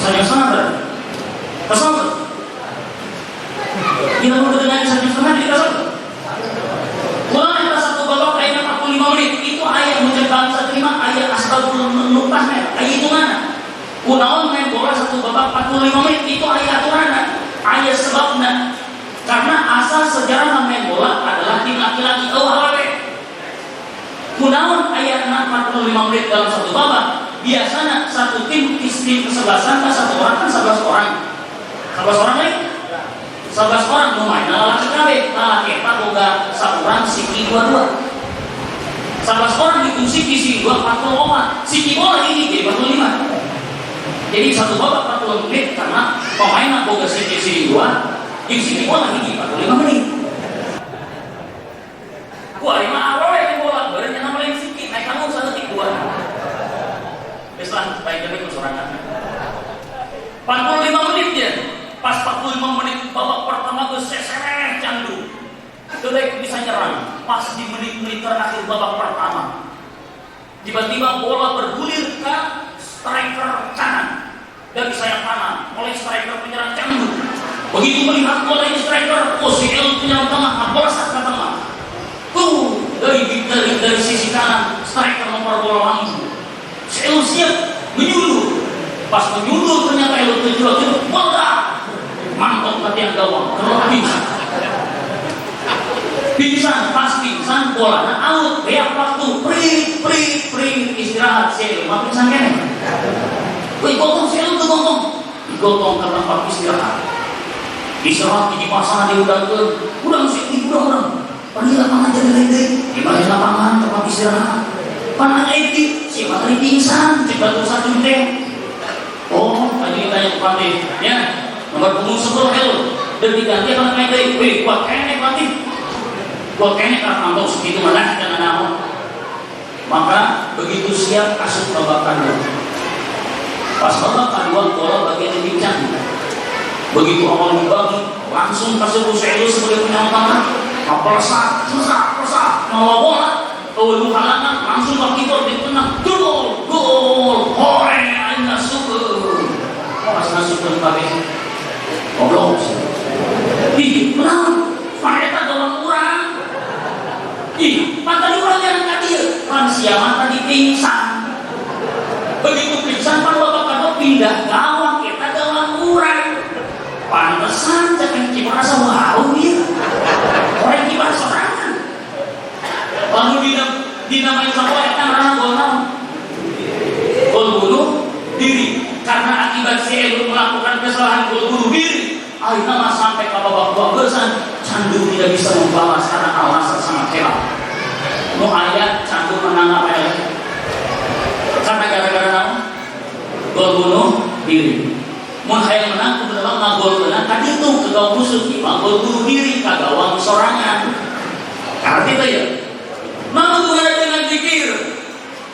saya sangat kesal. Kita mau dengan saya sangat dikasih. Mulai dari satu babak ayat 45 menit itu ayat muncul bangsa terima ayat astagfirullah menupahnya ayat itu mana? Kunaon main bola satu babak 45 menit itu ayat aturan ayat sebabnya karena asal sejarah main bola adalah tim laki-laki awawe. Kunaon ayat 45 menit dalam satu babak biasanya satu tim kesebelasan kan satu orang kan 11 orang 11 orang lagi 11 orang lumayan lalaki kabeh lalaki eta boga saurang siki 22 11 orang dikunci siki 2 40 siki bola ini jadi 45 jadi satu babak 40 menit karena pemainnya boga siki 2 yang siki bola ini 45 menit gua lima awal yang bola barunya nama lain siki naik kamu satu tik 2 Islam baik demi kesorangan 45 menit dia pas 45 menit babak pertama ke seseret Candu Kedek bisa nyerang pas di menit-menit terakhir babak pertama tiba-tiba bola bergulir ke striker kanan dari sayap kanan oleh striker penyerang Candu begitu melihat bola ini striker OCL penyerang tengah melesat ke tengah dari sisi kanan striker nomor bola langsung Elu siap menyuluh pas menyuluh ternyata Elu tujuh bola mantap latihan gawang kalau pingsan pas pingsan bola out reak waktu pri istirahat si Elu mah pingsan kene wih gotong si Elu tuh gotong ke tempat istirahat di pasangan dia udah musik udah pergi lapangan jadi lede di balik lapangan tempat istirahat panah itu si materi pingsan cepat usah junteng tadi tanya ke Patih ya nomor punggung 10 Elu dan diganti apa main dari wih kuat kene Patih kuat kene karena untuk segitu mana dengan nama maka begitu siap kasut babak kedua pas babak kedua bola bagian dibincang begitu awal dibagi langsung kasut Elu sebagai penyerang tangan pelesat mau bola lu halangan langsung ke kiper ditendang gol horeng aina syukur pas syukur kabeh goblok ih menang mereka dalam kurang ih mata orang yang tadi kan siapa tadi pingsan begitu pingsan kan babak kedua pindah gawang kita dalam kurang pantesan jangan kiper rasa wow dia orang kiper serangan lalu dinamai sama eta ngaranna gol bunuh diri karena akibat si Elu melakukan kesalahan gol bunuh diri akhirnya sampai ke babak 12 Candu tidak bisa membalas karena alasan sangat hebat mau ayat Candu menang apa ya karena gara-gara apa? Gol bunuh diri mau hayang menang kebetulan ngagol menang tadi itu ke gawang musuh gol bunuh diri ke gawang sorangan arti itu ya maka Tuhan dengan zikir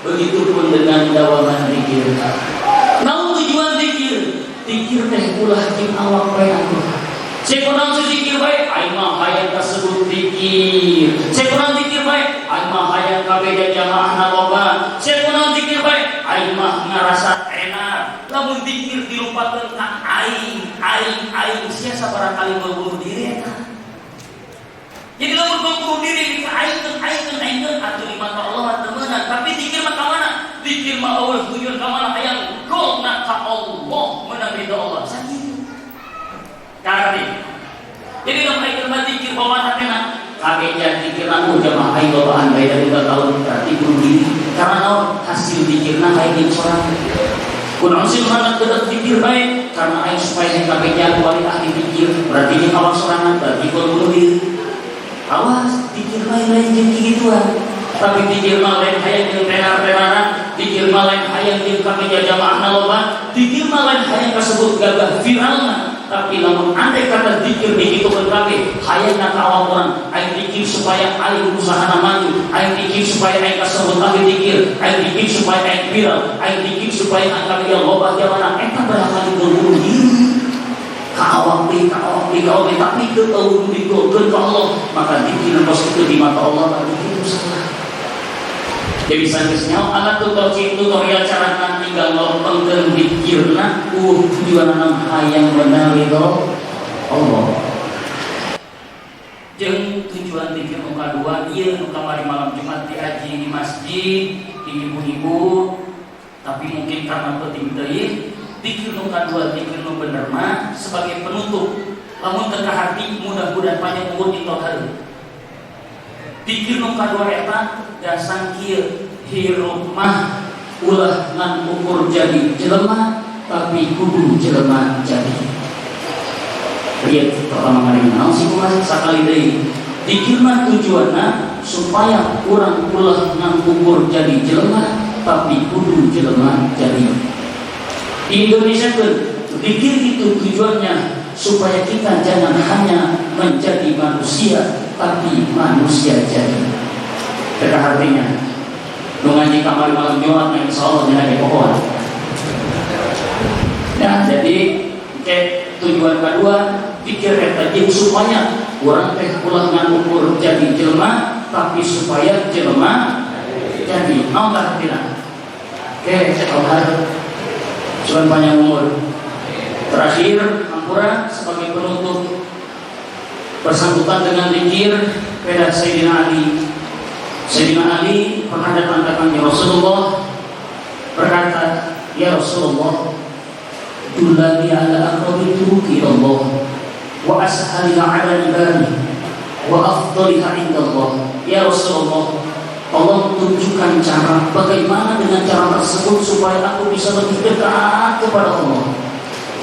begitupun dengan dawangan zikir namun tujuan zikir teh ulah jeung awak bae aku cek urang zikir bae aing mah hayang kasebut zikir cek urang zikir bae aing mah hayang kabeh jamaahna loba cek urang zikir bae aing mah ngarasa enak lamun zikir dilupakeun ka aing sia sabaraha kali bunuh diri eta jadi lamun bunuh diri aing atuh di mata Allah temenan tapi zikir mah ka mana zikir mah Allah tujuan ka mana hayang golna ka Allah menang ridho Allah sakitu karena jadi lamun aing mah zikir bawa hatena kabeh jan zikir lamun jamaah aing lobaan bae dari tahun berarti bunuh diri karena hasil zikirna aing sorangan kunaon sih mana kedat zikir bae karena aing supaya kabeh jan kuali ahli zikir berarti nya awak sorangan berarti bunuh diri awas pikir lain jeung gituan tapi pikir lain hayang jeung tenar-tenaran pikir lain hayang jeung kabeh jamaahna loba pikir lain hayang kasebut gagah viralna tapi namun andai kata zikir dihitungkan kabeh hayangna ka orang aing zikir supaya aing usahana maju, aing zikir supaya aing kasebut kabeh zikir, aing zikir supaya aing viral, aing zikir supaya angka dia loba jawana eta berapa digulung diri ka awak deui tapi teu eueuh digolkeun ka Allah, maka zikir tos itu di mata Allah tadi itu salah. Jadi sanesnya alat tutorial cara tinggal lompengkeun zikirna tujuanna hayang bener ridho Allah. Jeung tujuan zikir nu kadua ieu nu kamari malam Jumat diaji di masjid di ibu-ibu, tapi mungkin karena penting teuing zikir nu kadua zikir nu bener mah sebagai penutup lamun teu hati mudah-mudahan panjang umur ditohareun. Zikir nu kadua eta gasan kieu hirup mah ulah ngan ukur jadi jelema tapi kudu jelema jadi. Lihat pertama kali naon sih kumaha sakali deui. Zikir mah tujuanna supaya urang ulah ngan ukur jadi jelema tapi kudu jelema jadi. Di Indonesia kan zikir itu tujuannya supaya kita jangan hanya menjadi manusia tapi manusia jadi. Kata artinya ngaji kamar malam Jumat yang insyaallah jadi pohon. Ya, jadi tujuan kedua pikir eta supaya orang teh ulah ngukur jadi jelema tapi supaya jelema jadi. Naon tah artina? Oke, saya cuman panjang umur. Terakhir, ampura sebagai penutup bersangkutan dengan zikir pada Sayyidina Ali. Sayyidina Ali pernah datang ke Rasulullah berkata, "Ya Rasulullah, dullani ala aqrabi turuki Allah wa ashaliha ala ibadi wa afdaliha indallah." Ya Rasulullah, Allah tunjukkan cara bagaimana dengan cara tersebut supaya aku bisa lebih dekat kepada Allah.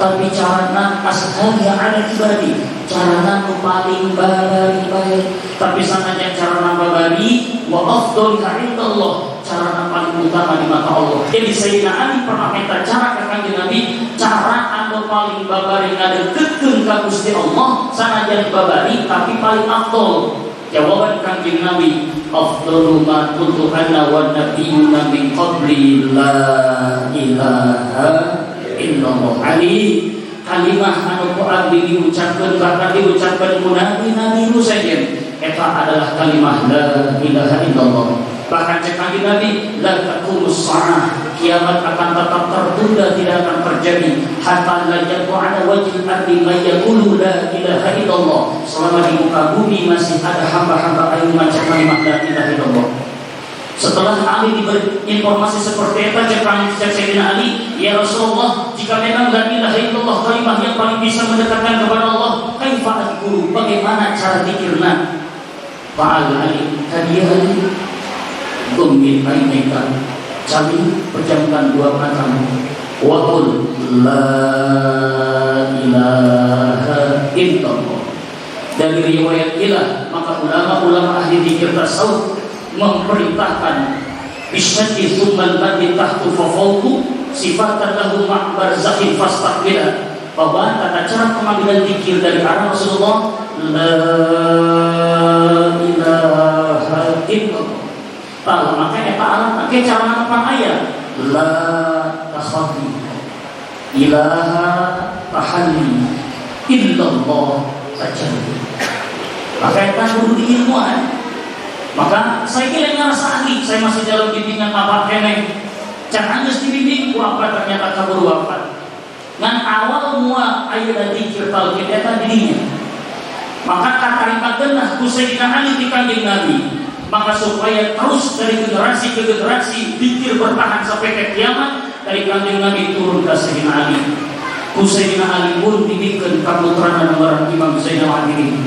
Tapi carana ashaliha ala ibadi, carana paling baik. Tapi sanajan carana babari wa afdaliha indallah, cara paling utama di mata Allah. Jadi Sayyidina Ali pernah minta cara ke Kanjeng Nabi, cara anu paling babari ngadeukeutkeun ka Gusti Allah, sanajan babari tapi paling afdal. Jawaban Kanjeng Nabi, afdalu ma kuntu ana wan nabiyyuna min qabli la ilaha illallah. Ali kalimah anu ku abdi diucapkeun bahkan diucapkeun ku nabi-nabi nu sajen eta adalah kalimah la ilaha illallah. Bahkan cek Kanjeng Nabi, la taqumus saah, kiamat akan tetap tertunda, tidak akan terjadi hatta la yaqu ala wajhil ardi may yaqulu la ilaha illallah. Selama di muka bumi masih ada hamba-hamba yang membaca kalimat la ilaha illallah. Setelah Ali diberi informasi seperti itu, cek Sayyidina Ali, "Ya Rasulullah, jika memang la ilaha illallah kalimah yang paling bisa mendekatkan kepada Allah, kaifa adkuru, bagaimana cara zikirna?" Fa'al Ali, hadiah Ali, Gummin aineka, kami pejamkan dua matamu, wa qul la ilaha illallah. Dari riwayat ilah, maka ulama-ulama ahli zikir tasawuf memerintahkan bisyati tsummal madi tahtu fafawtu sifatan lahu ma'barzakhin fastaqbila, bahwa tata cara pengambilan zikir dari arah Rasulullah, la ilaha illallah. Kalau maka eta alat pakai cara nangkap ayat la takhafi ilaha tahalli illallah saja. Maka eta kudu diilmuan. Maka saya kira ngerasa ahli, saya masih dalam bimbingan apa kene. Jangan geus dibimbing ku apa ternyata kabur wafat. Ngan awal mua aya zikir talqin eta dirinya. Maka katarimakeunlah ku Sayyidina Ali di Kanjeng Nabi. Maka supaya terus dari generasi ke generasi zikir bertahan sampai ke kiamat, dari Kanjeng Nabi turun ke Sayyidina Ali. Ku Sayyidina Ali pun dibikin kaputranan nomor Imam Zainal Abidin.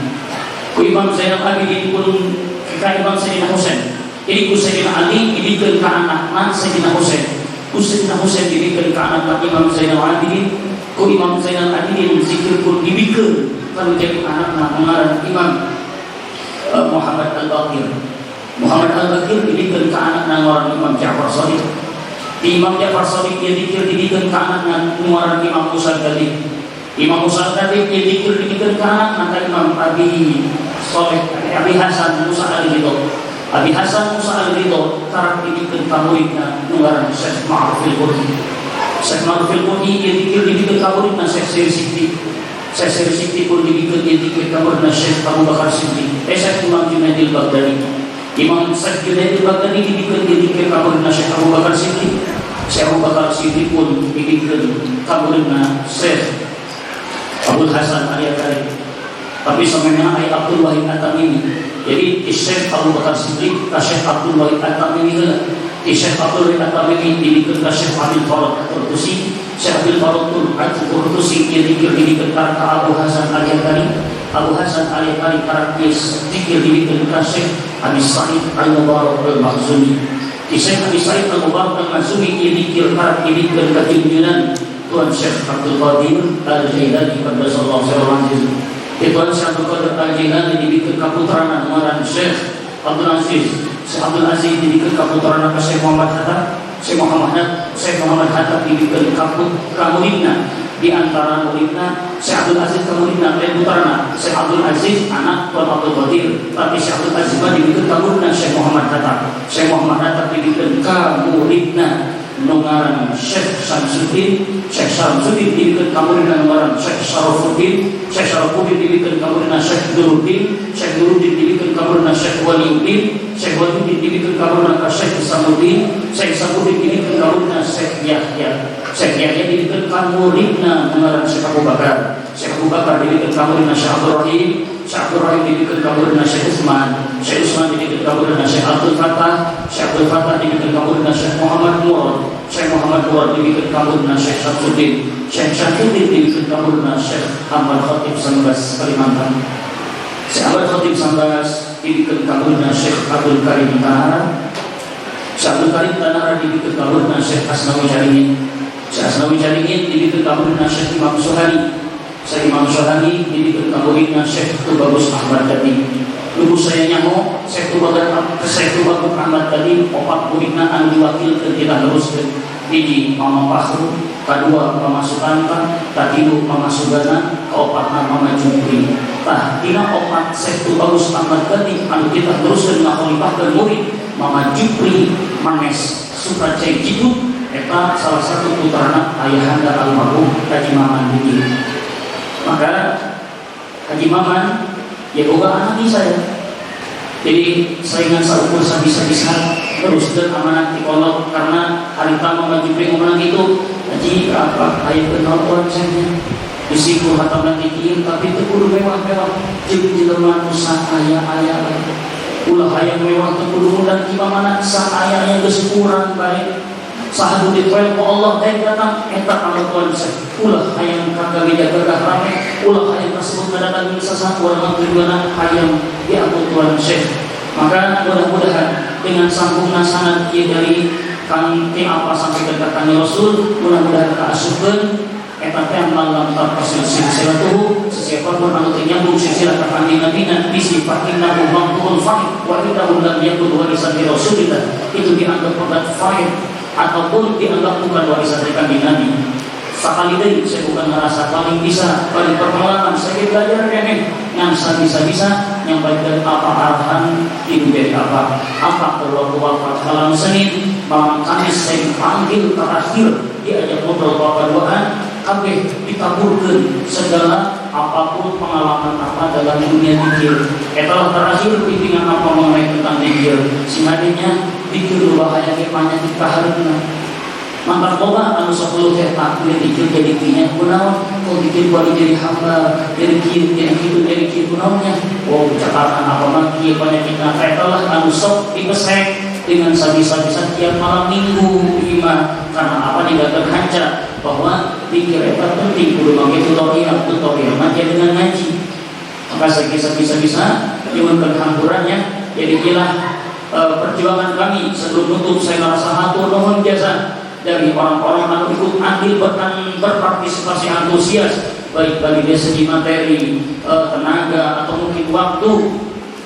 Ku Imam Zainal Abidin pun ke Imam Sayyidina Husain. Jadi ku Sayyidina Ali dibikin ke anak Sayyidina Husain. Ku Sayyidina Husain dibikin ke anak Imam Zainal Abidin. Ku Imam Zainal Abidin zikir pun dibikin kalau jadi anak mengarang Imam Muhammad Al-Baqir. Muhammad Al-Baqir dibikin ke anak orang Imam Ja'far Shadiq. Imam Ja'far Shadiq dia dikir dibikin ke anak orang Imam Musa Ghali. Imam Musa tadi dikir kanan, maka Imam Abi Hasan Musa al-Ridho. Abi Hasan Musa al-Ridho karena dikir kamuridna nungaran Syekh Ma'rufil Qurhi. Syekh Ma'rufil Qurhi dikir kamuridna Syekh Sirsikti. Syekh Sirsikti pun dikir kamuridna Syekh Abu Bakar Siddiq. Syekh Imam Junaidil Baghdadi. Imam Syekh Junaidil Baghdadi dikir kamuridna Syekh Abu Bakar Siddiq. Syekh Abu Bakar Siddiq pun dikir kamuridna Syekh Abdul Hasan Al-Yatari. Tapi sebenarnya ayat Abdul Wahid At-Tamimi. Jadi Syekh Abu Bakar Siddiq, Syekh Abdul Wahid At-Tamimi lah. Syekh Abdul Wahid At-Tamimi dibikin Syekh Abil Farad At-Turtusi. Syekh Abil Farad At-Turtusi dibikin Abu Hasan Al-Yatari. Abu Hasan Al-Yatari karakteris dibikin Syekh Abi Sa'id Al-Mubarak Al-Makhzumi. Syekh Abi Sa'id Al-Mubarak Al-Makhzumi dibikin ketimjunan Tuan Syekh Abdul Qadir Al-Jailani Qaddasallahu sirrahu aziz. Tuan Syekh Abdul Qadir Al-Jailani dibikin kaputrana numaran Syekh Abdul Aziz. Syekh Abdul Aziz dibikin kaputrana Syekh Muhammad Hatta. Syekh Muhammad Hatta dibikin kamuridna. Di antara muridna Syekh Abdul Aziz kamuridna dan putrana Syekh Abdul Aziz anak Tuan Abdul Qadir. Tapi Syekh Abdul Aziz dibikin kamuridna Syekh Muhammad Hatta. Syekh Muhammad Hatta dibikin kamuridna nungaran Syekh Syamsuddin. Syekh Syamsuddin dibikin kamuridna nungaran Syekh Syarafuddin. Syekh Syarafuddin dibikin kamuridna Syekh Nuruddin. Syekh Nuruddin dibikin kamuridna Syekh Waliuddin. Syekh Waliuddin dibikin kamuridna Syekh Isamuddin. Syekh Isamuddin dibikin kamuridna Syekh Yahya. Syekh Yahya dibikin kamuridna nungaran Syekh Abu Bakar. Syekh Abu Bakar dibikin kamuridna Syekh Abdul Rahim. Syekh Abdul Rahim dibikin kamuridna Syekh Utsman. Syekh Utsman dibikin kamuridna Syekh Abdul Fattah. Syekh Abdul Fattah dibikin kamuridna Syekh Muhammad Murad. Syekh Muhammad Murad dibikin kamuridna Syekh Syamsuddin. Syekh Syamsuddin dibikin kamuridna Syekh Ahmad Khatib Sambas Kalimantan. Syekh Ahmad Khatib Sambas dibikin kamuridna Syekh Abdul Karim Tanara. Syekh Abdul Karim Tanara dibikin kamuridna Syekh Asnawi Jalingin. Syekh Asnawi Jalingin dibikin kamuridna Syekh Imam Suhani. Syekh Imam Suhani dibikin kamuridna Syekh Tubagus Ahmad Tadi. Ibu saya nyaho Syekh Tubagus Ahmad Tadi opat muridna anu diwakilkeun kita teruskeun. Hiji Mama Fahru, kedua Mama Sukanta, katilu Mama Sugana, keopatna Mama Jupri. Tah dina opat Syekh Tubagus Ahmad Tadi anu kita teruskeun ngakholifahkeun murid Mama Jupri Manes Supracai Jiduk. Eta salah satu putrana ayahanda almarhum Haji Maman Budi. Maka Haji Maman ya boga anak saya. Jadi saingan saukur bisa terus dan amanat di kolok karena hari tamu Haji Jupri ngomong gitu. Haji apa ayah kenal orang saya. Bisiku hatam nanti kieu tapi teu kudu mewah-mewah. Jeung jelema nusa aya-aya. Ulah hayang mewah teu kudu mudah ki mamana sa aya aya geus kurang bae. Sahadu dipoel ku Allah daek datang eta kamakuan ulah hayang kagawe jaga rame ulah hayang kasebut ngadakan sasa urang tujuana hayang diampun Tuhan Syekh. Maka mudah-mudahan dengan sambungan sanad ieu dari kang apa sampai ke kanjeng Rasul mudah-mudahan kaasupeun eta teh malam tarfasil silsilatuhu sesiapa pun anu teu nyambung silsilah ka kanjeng Nabi bisi fatinnahu maqtul fa'id wa innahu lam yakun warisan li Rasulillah itu dianggap produk fa'id ataupun dianggap bukan warisan dari kanjeng Nabi. Sekali deui saya bukan merasa paling bisa, paling berpengalaman, saya belajar kene ngan bisa-bisa nyampaikan apa arahan hidup dari apa perlu wafat malam Senin, malam Kamis saya panggil terakhir diajak ngobrol bapak duaan kabeh ditaburkeun segala apapun pengalaman apa dalam dunia zikir. Etalah terakhir bimbingan apa mengenai tentang zikir. Sinadinya zikir bahaya ke penyakit kaharuna. Maka boga anu 10 hektar zikir jadi tinya kunaon kok zikir bali jadi hamba jadi kieu jadi kieu kunaonnya. Oh catatan apa mah kieu penyakitna etalah anu sok dipesek dengan sabisa-bisa tiap malam minggu imah karena apa digagal hancar bahwa zikir itu penting kudu mangke tutorial manja dengan ngaji. Maka bisa-bisa nyuwunkeun hampurannya jadi ilah perjuangan kami sebelum tutup saya merasa hatur nuhun jasa dari orang-orang yang ikut andil berpartisipasi antusias baik bagi dari segi materi, tenaga atau mungkin waktu.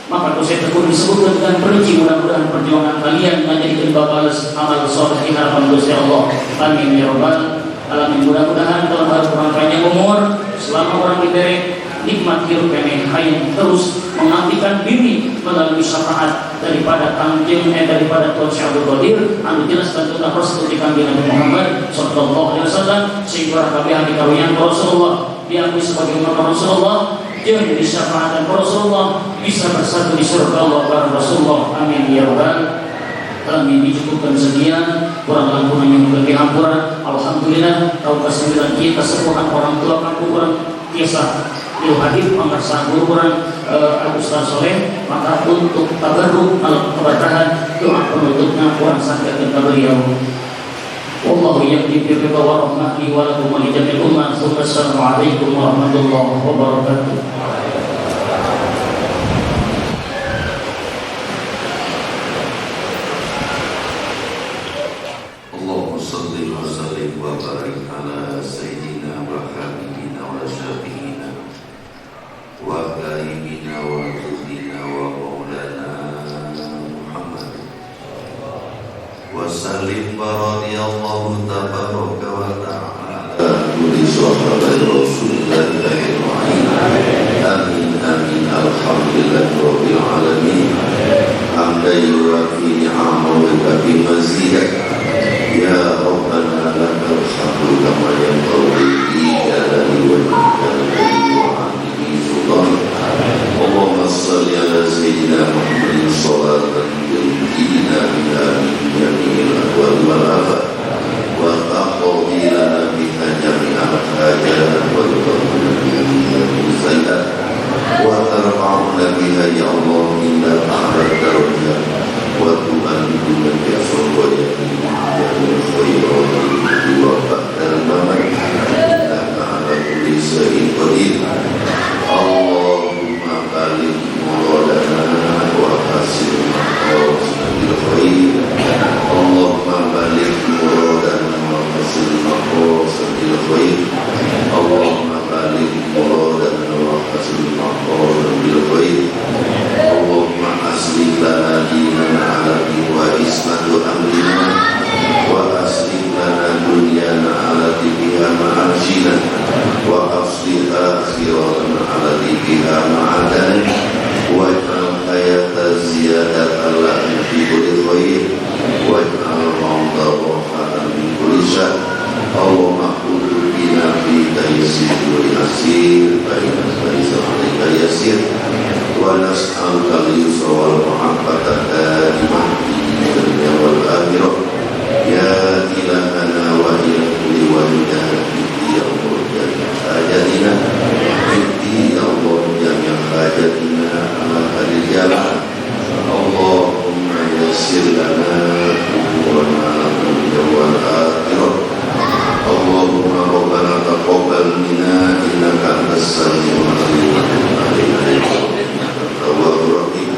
Maka saya tekun disebutkan dengan perinci mudah-mudahan perjuangan kalian menjadikan balas amal soleh di hadapan Gusti Allah. Amin ya rabbal alamin. Mudah-mudahan tahun baru kurang panjang umur, selama orang diberi nikmat hidup kene hayang terus mengabdikan diri melalui syafaat daripada daripada Tuhan Syekh Abdul Qadir anu jelas tentukan Rasul di Nabi Muhammad sallallahu alaihi wasallam, sehingga kabeh ahli kawiyan Rasulullah diakui sebagai umat Rasulullah jeung disyafaatkan Rasulullah bisa bersatu di surga Allah bareng Rasulullah. Amin ya rabbal alamin. Dicukupkan sekian, kurang lampunan yang lebih hampura. Alhamdulillah tahun ke-9 kita sepuhan orang tua kampung kurang kisah Ibu Hadid pengersan guru kurang Ustaz Soleh. Maka untuk tabarruk al-keberkahan doa penutupnya kurang sampaikan ke beliau. Wallahu yaqdi bi ridha wa rahmatihi wa lakum wa li jami'il ummah. Assalamualaikum warahmatullahi wabarakatuh. Allahumma salli wa sallim wa barik ala sayyidina wa habibina wa syafi'ina wa karimina wa tudina wa maulana Muhammad wa sallim wa radiyallahu tabaraka wa ta'ala kulli sahabat Rasulullah amin amin alhamdulillah rabbil alamin hamdan yuwafi ni'amahu wa kafi mazidah ya Rabbana lakal hamdu kama yanbaghi li jalali wajhika wa 'azimi sultanik. Allahumma shalli ala sayyidina Muhammadin shalatan tunjina biha min jami'il ahwal wal afat wa taqdi lana biha jami'al hajat wa tuqabbal minna sayyi'at wa tarfa'una biha ya Allah ila a'la darajat wa tu'allimuna biha sawaya min khairin wa ba'dal mamat innaka ala kulli shay'in qadir. Allahumma baligh muradana wa hasil maqasidana bil khair. Allahumma baligh muradana wa hasil maqasidana bil khair. Allahumma baligh muradana wa hasil maqasidana bil khair. Allahumma aslih lana dinana alladhi wa ismatu amrina wa aslih lana dunyana alladhi biha ma'ashina wa aslih akhiratana alladhi biha ma'adana waj'al hayata ziyadatan lana fi kulli khair waj'al mauta rahatan min kulli syar. Allahumma qul bina fi taysir kulli asir fa inna taysir alika yasir wa nas'aluka al-yusra wal mu'abbata daimah fi dunya wal akhirah ya ilahana wa ila kulli walidah ya Allah jami'a hajatina ya Allah jami'a hajatina ala hadil jalan. Allahumma yassir lana umurana dunya wal akhirah. Allahumma rabbana taqabbal minna innaka antas samiul alim wa tub alaina tawwabur rahim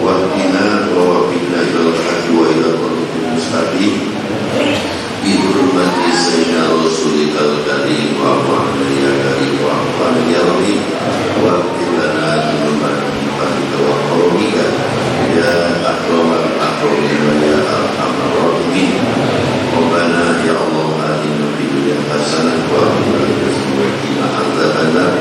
wa qina wa waqina ilal haqqi wa ila tariqil mustaqim bi hurmati sayyidina rasulil karim wa ala ya karim wa ala ya rahim wa qilana dunuban wa qarnika ya akramal akramin wa ya arhamar rahimin. Rabbana ya Allah atina fid dunya hasanah wa fil akhirati wa qina adzabannar.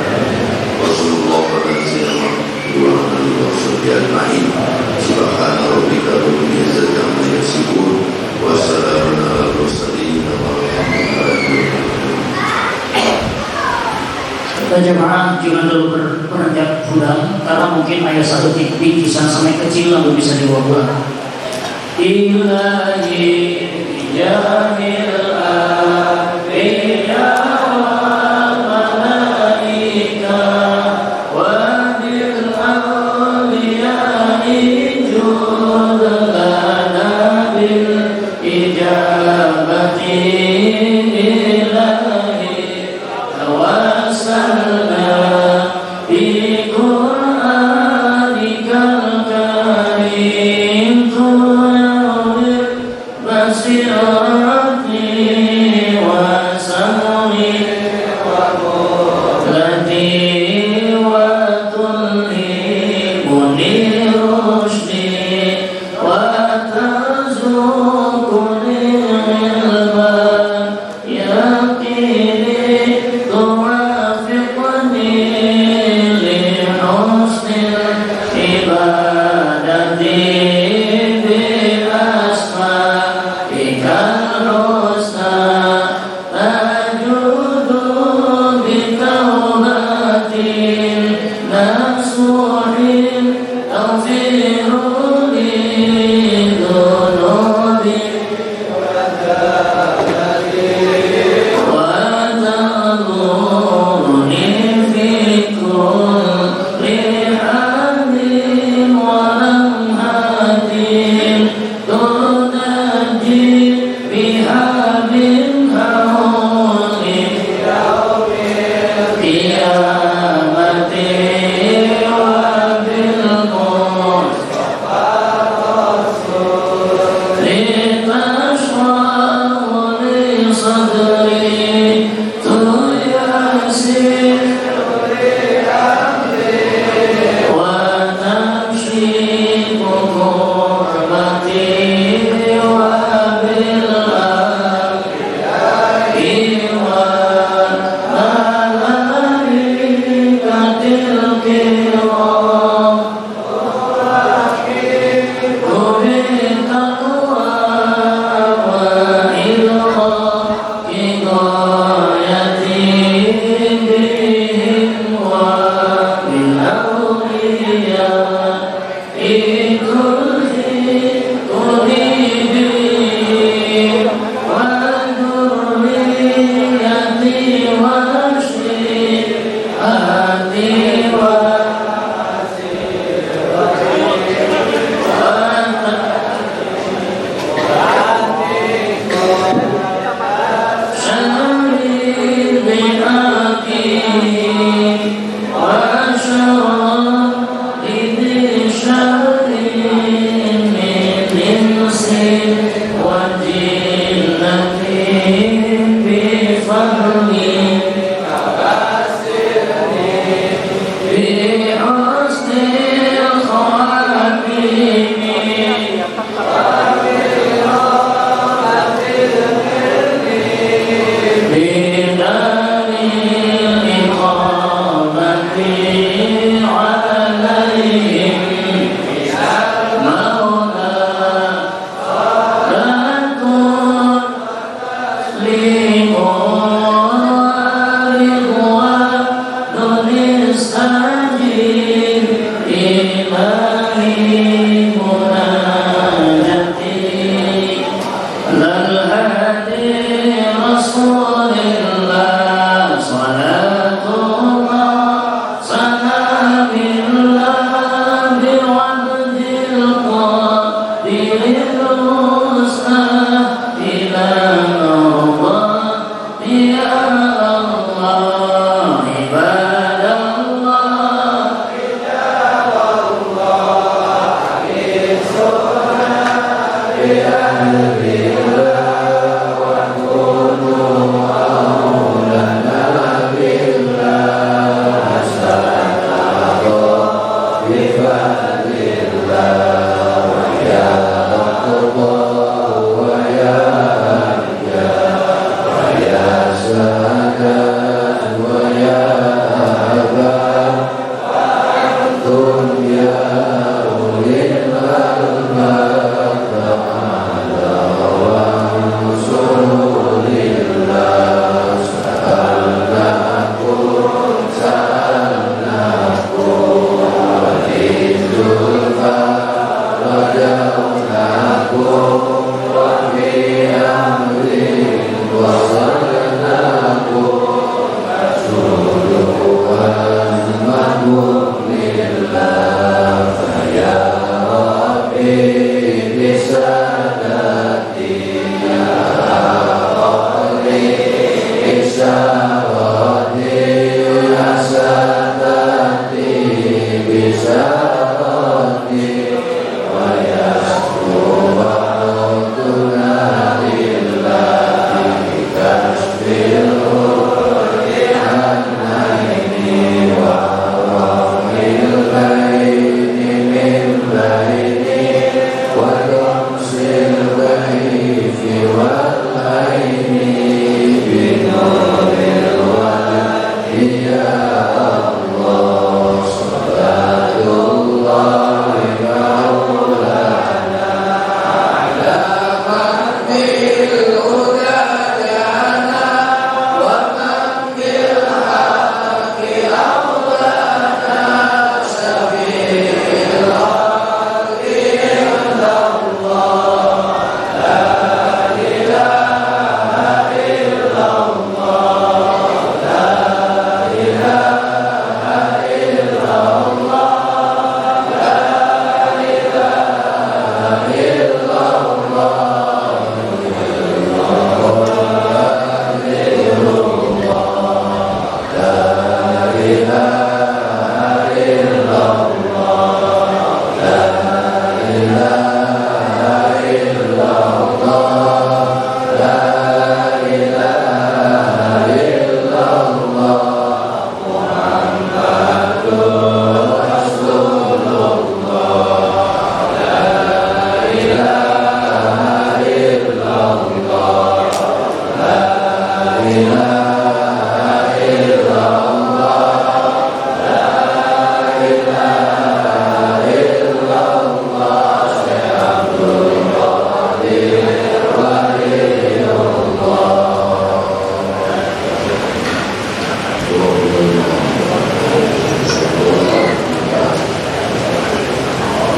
Wa sallallahu ala sayyidina wa alihi wa sahbihi ajma'in. Subhana rabbika rabbil izzati amma yasifun wa salamun alal mursalin walhamdulillahi. Kita jemaah jangan dulu beranjak pulang karena mungkin ayah satu bingkisan sampai kecil lalu bisa dibawa pulang. Ilahi jamil anbiya wal malaika wa bil awliya'i judlana bil ijabati ilahi tawassalna bi qur'anikal karim basirati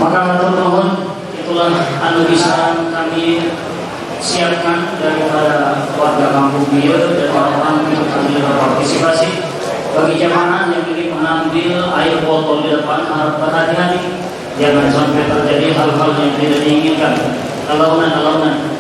Maka matur nuwun, itulah anu bisa kami siapkan daripada warga kampung Bieu dan orang-orang yang kami berpartisipasi. Bagi jamaah yang ingin mengambil air botol di depan, harap berhati-hati, jangan sampai terjadi hal-hal yang tidak diinginkan. Alaunan